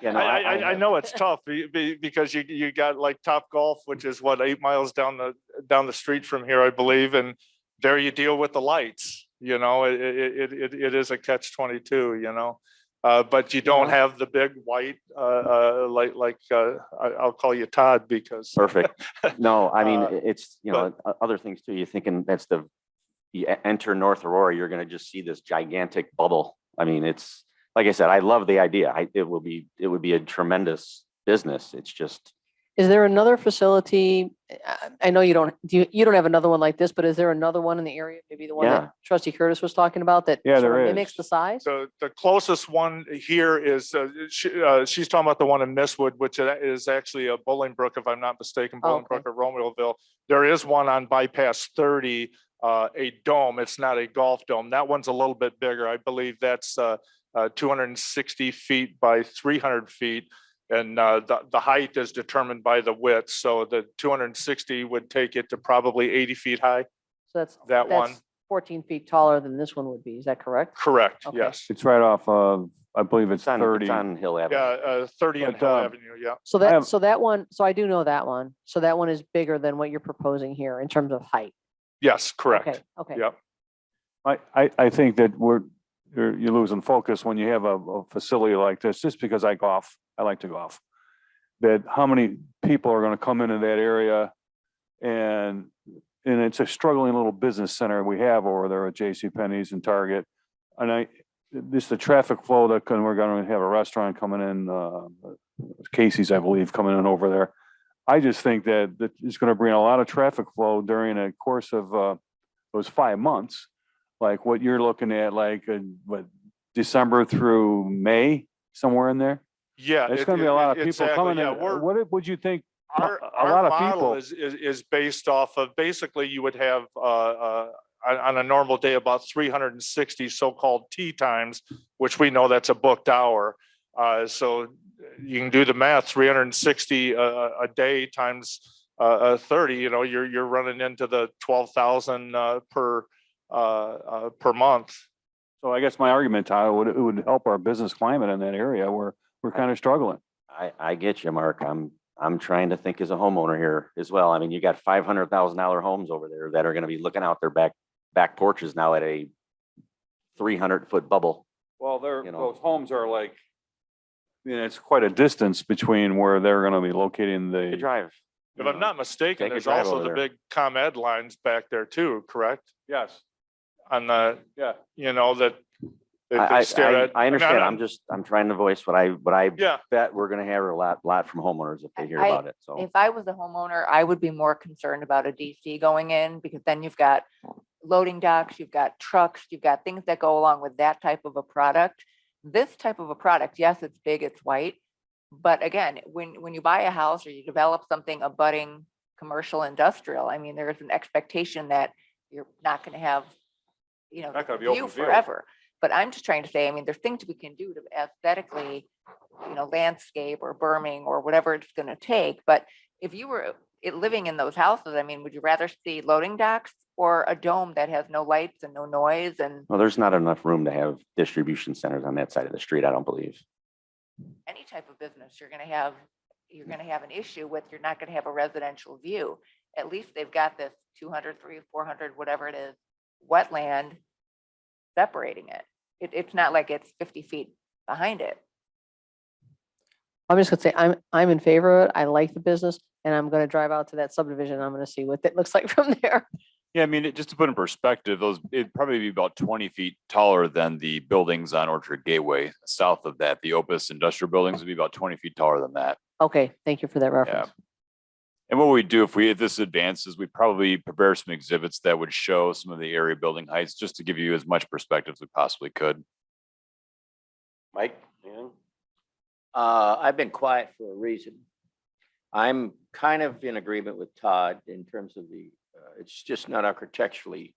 Yeah, no, I know it's tough because you got like Top Golf, which is what, 8 miles down the street from here, I believe, and there you deal with the lights. You know, it is a catch-22. You know, but you don't have the big white like I'll call you Todd because Perfect. No, I mean, Uh, it's, you know, other things too. You're thinking you enter North Aurora, you're going to just see this gigantic bubble. I mean, it's, like I said, I love the idea. It would be a tremendous business. It's just, Is there another facility? I know you don't have another one like this, but is there another one in the area? Maybe the one Yeah. that Trustee Curtis was talking about that Yeah, sort of there mimics is. the size? the closest one here is she's talking about the one in Mistwood, which is actually a Bolingbrook, if I'm not mistaken, Oh, okay. Bolingbrook or Romeoville. There is one on bypass 30, a dome. It's not a golf dome. That one's a little bit bigger. I believe that's 260 feet by 300 feet. And the height is determined by the width. So the 260 would take it to probably 80 feet high. So that's, That one. that's 14 feet taller than this one would be. Is that correct? Correct, Okay. yes. It's right off of, I believe it's It's on, 30. it's on Hill Avenue. Yeah, 30 and But, Hill Avenue, yeah. So I that, have- so that one, so I do know that one. So that one is bigger than what you're proposing here in terms of height. Yes, correct. Okay, okay. Yep. I think that you're losing focus when you have a facility like this, just because I golf, I like to golf. That how many people are gonna come into that area and it's a struggling little business center we have over there at JCPenney's and Target. And this the traffic flow that we're gonna have a restaurant coming in, Casey's, I believe, coming in over there. I just think that it's gonna bring a lot of traffic flow during a course of those 5 months. Like what you're looking at, like what, December through May, somewhere in there? Yeah. There's gonna be a lot of people exactly, coming yeah, in. we're- What would you think? Our, a our lot of model people- is based off of, basically you would have, on a normal day, about 360 so-called tea times, which we know that's a booked hour. So you can do the math, 360 a day times 30, you're running into the 12,000 per month. So I guess my argument, Todd, it would help our business climate in that area where we're kind of struggling. I get you, Mark. I'm trying to think as a homeowner here as well. I mean, you got $500,000 homes over there that are gonna be looking out their back porches now at a 300-foot bubble. Well, You know. those homes are like, it's quite a distance between where they're gonna be locating You the. drive. If I'm not mistaken, Take a there's drive also over the there. big ComEd lines back there too, correct? Yes, On the, yeah. that they I stare at. I understand. I'm- I'm trying to voice what I Yeah, bet we're gonna hear a lot from homeowners if they hear I- about it. So If I was a homeowner, I would be more concerned about a DC going in because then you've got loading docks, you've got trucks, you've got things that go along with that type of a product. This type of a product, yes, it's big, it's white. But again, when you buy a house or you develop something abutting commercial industrial, I mean, there is an expectation that you're not going to have, Not gonna be view open field. forever. But I'm just trying to say, I mean, there's things we can do to aesthetically, landscape or berming or whatever it's going to take. But if you were living in those houses, I mean, would you rather see loading docks or a dome that has no lights and no noise? And well, there's not enough room to have distribution centers on that side of the street, I don't believe. any type of business, you're going to have an issue with, you're not going to have a residential view. At least they've got this 200, 300, 400, whatever it is, wetland separating it. It's not like it's 50 feet behind it. I'm just gonna say, I'm in favor of it. I like the business and I'm gonna drive out to that subdivision. I'm gonna see what it looks like from there. Yeah, I mean, just to put in perspective, it'd probably be about 20 feet taller than the buildings on Orchard Gateway. South of that, the Opus industrial buildings would be about 20 feet taller than that. Okay, thank you for that reference. And what we do if this advances, we probably prepare some exhibits that would show some of the area building heights, just to give you as much perspective as we possibly could. Mike? anything? I've been quiet for a reason. I'm kind of in agreement with Todd in terms of it's just not architecturally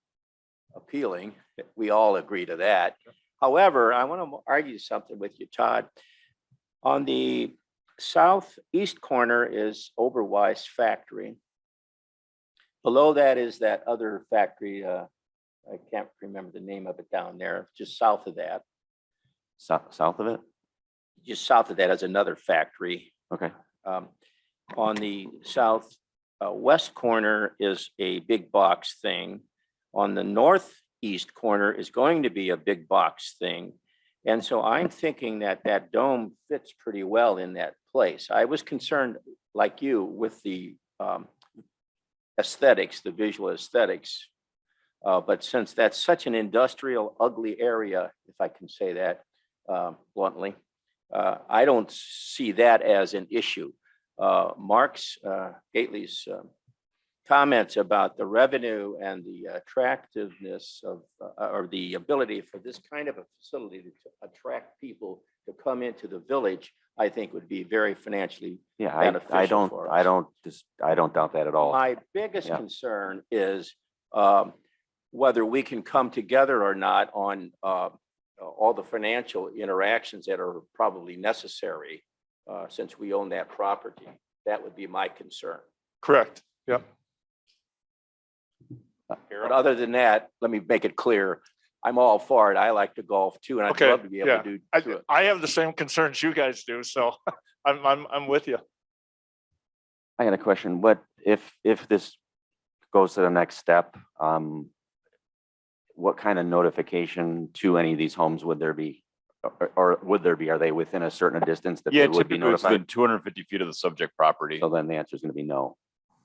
appealing. We all agree to that. However, I want to argue something with you, Todd. On the southeast corner is Oberweis Factory. Below that is that other factory. I can't remember the name of it down there, just south of that. South of it? Just south of that is another factory. Okay. On the south west corner is a big box thing. On the northeast corner is going to be a big box thing. And so I'm thinking that that dome fits pretty well in that place. I was concerned, like you, with the aesthetics, the visual aesthetics. But since that's such an industrial, ugly area, if I can say that bluntly, I don't see that as an issue. Mark's, Gately's comments about the revenue and the attractiveness of, or the ability for this kind of a facility to attract people to come into the village, I think would be very financially Yeah, beneficial for us. I don't doubt that at all. My biggest Yeah. concern is whether we can come together or not on all the financial interactions that are probably necessary, since we own that property. That would be my concern. Correct. Yep. But other than that, let me make it clear, I'm all for it. I like to golf too, and I'd Okay, love to be able yeah. to do I, it. I have the same concerns you guys do, so I'm with you. I got a question. What if this goes to the next step? What kind of notification to any of these homes would there be? Or would there be? Are they within a certain distance that Yeah, they would be typically it's within notified? 250 feet of the subject property. So then the answer is going to be no.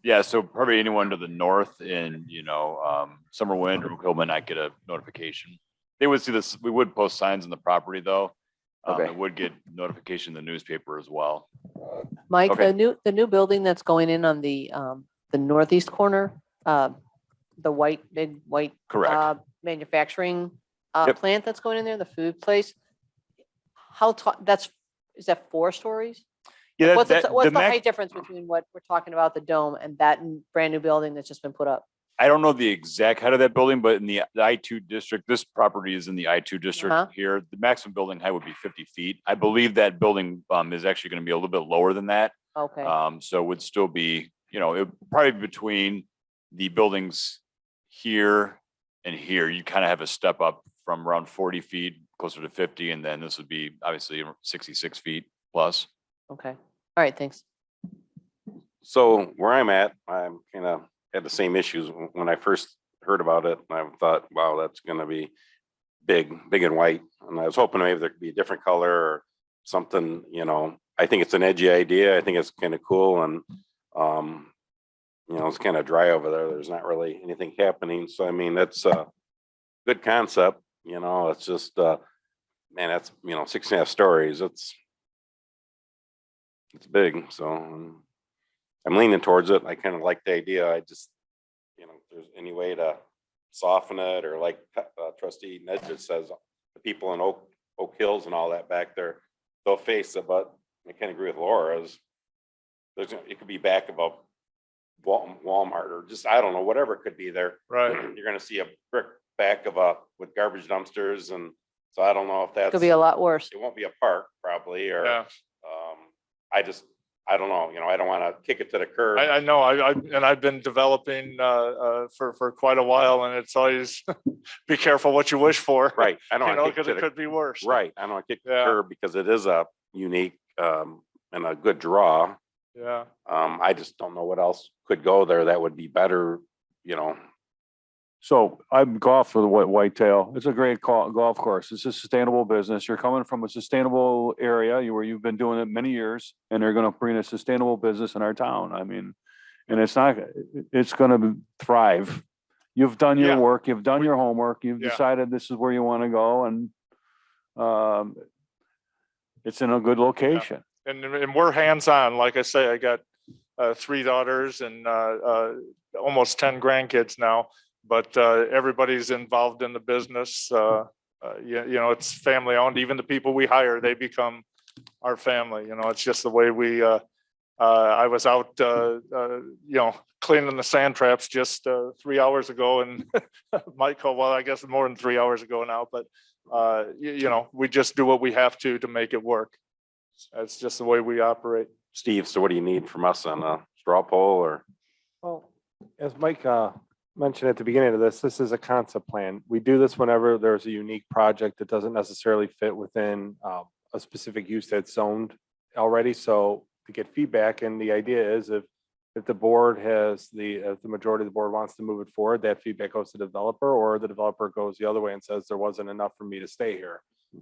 Yeah, so probably anyone to the north in, Summerwind or Oak Hill might not get a notification. They would see this, we would post signs on the property though. Okay. It would get notification in the newspaper as well. Mike, Okay. the new building that's going in on the northeast corner, the big white Correct. manufacturing Yep. plant that's going in there, the food place. How tall, is that 4 stories? Yeah, What's the max- height difference between what we're talking about, the dome, and that brand new building that's just been put up? I don't know the exact height of that building, but in the I-2 district, this property is in the I-2 district Uh-huh. here. The maximum building height would be 50 feet. I believe that building is actually going to be a little bit lower than that. Okay, So it would still be, it would probably be between the buildings here and here. You kind of have a step up from around 40 feet closer to 50, and then this would be obviously 66 feet plus. okay. All right, thanks. So where I'm at, I'm kind of had the same issues when I first heard about it. I thought, wow, that's gonna be big and white. And I was hoping maybe there could be a different color or something, I think it's an edgy idea. I think it's kind of cool and, it's kind of dry over there. There's not really anything happening. So, I mean, that's a good concept, it's just, man, that's, 6.5 stories. It's big. So I'm leaning towards it. I kind of like the idea. I just, if there's any way to soften it or like trustee Ned just says, the people in Oak Hills and all that back there, they'll face it, but I kind of agree with Laura is it could be back of a Walmart or just, I don't know, whatever it could be there. Right. You're going to see a brick back of with garbage dumpsters. And so I don't know if that's, Could be a lot worse. it won't be a park probably, or, Yeah. I don't know, I don't want to kick it to the curb. I know, I've been developing for quite a while, and it's always be careful what you wish for. Right. I don't want to kick because it it to the could be worse. right. I don't want to kick the Yeah. curb because it is a unique and a good draw. Yeah. I just don't know what else could go there that would be better, So I've golfed with Whitetail. It's a great golf course. It's a sustainable business. You're coming from a sustainable area where you've been doing it many years, and they're going to bring a sustainable business in our town. I mean, and it's going to thrive. You've done your Yeah. work, you've done your homework, you've Yeah. decided this is where you want to go, and it's in a good location. And we're hands-on. Like I say, I got 3 daughters and almost 10 grandkids now, but everybody's involved in the business. It's family owned. Even the people we hire, they become our family. It's just the way we, I was out, cleaning the sand traps just 3 hours ago, and Michael, well, I guess more than 3 hours ago now, but we just do what we have to make it work. That's just the way we operate. Steve, so what do you need from us on a straw poll or? Well, as Mike mentioned at the beginning of this is a concept plan. We do this whenever there's a unique project that doesn't necessarily fit within a specific use that's zoned already. So to get feedback, and the idea is if the board has if the majority of the board wants to move it forward, that feedback goes to the developer, or the developer goes the other way and says there wasn't enough for me to stay here.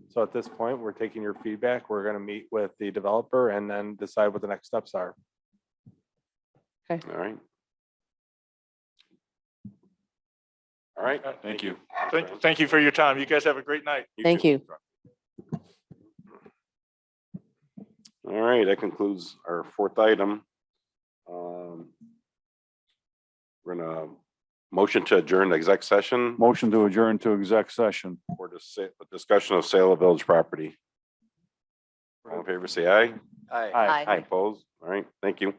So at this point, we're taking your feedback. We're going to meet with the developer and then decide what the next steps are. All right. All right. Thank you. Thank you for your time. You guys have a great night. Thank you. All right, that concludes our 4th item. We're gonna motion to adjourn the exec session Motion to adjourn to exec session. for the discussion of sale of village property. All in favor, say aye. Aye. Aye. Opposed? All right, thank you.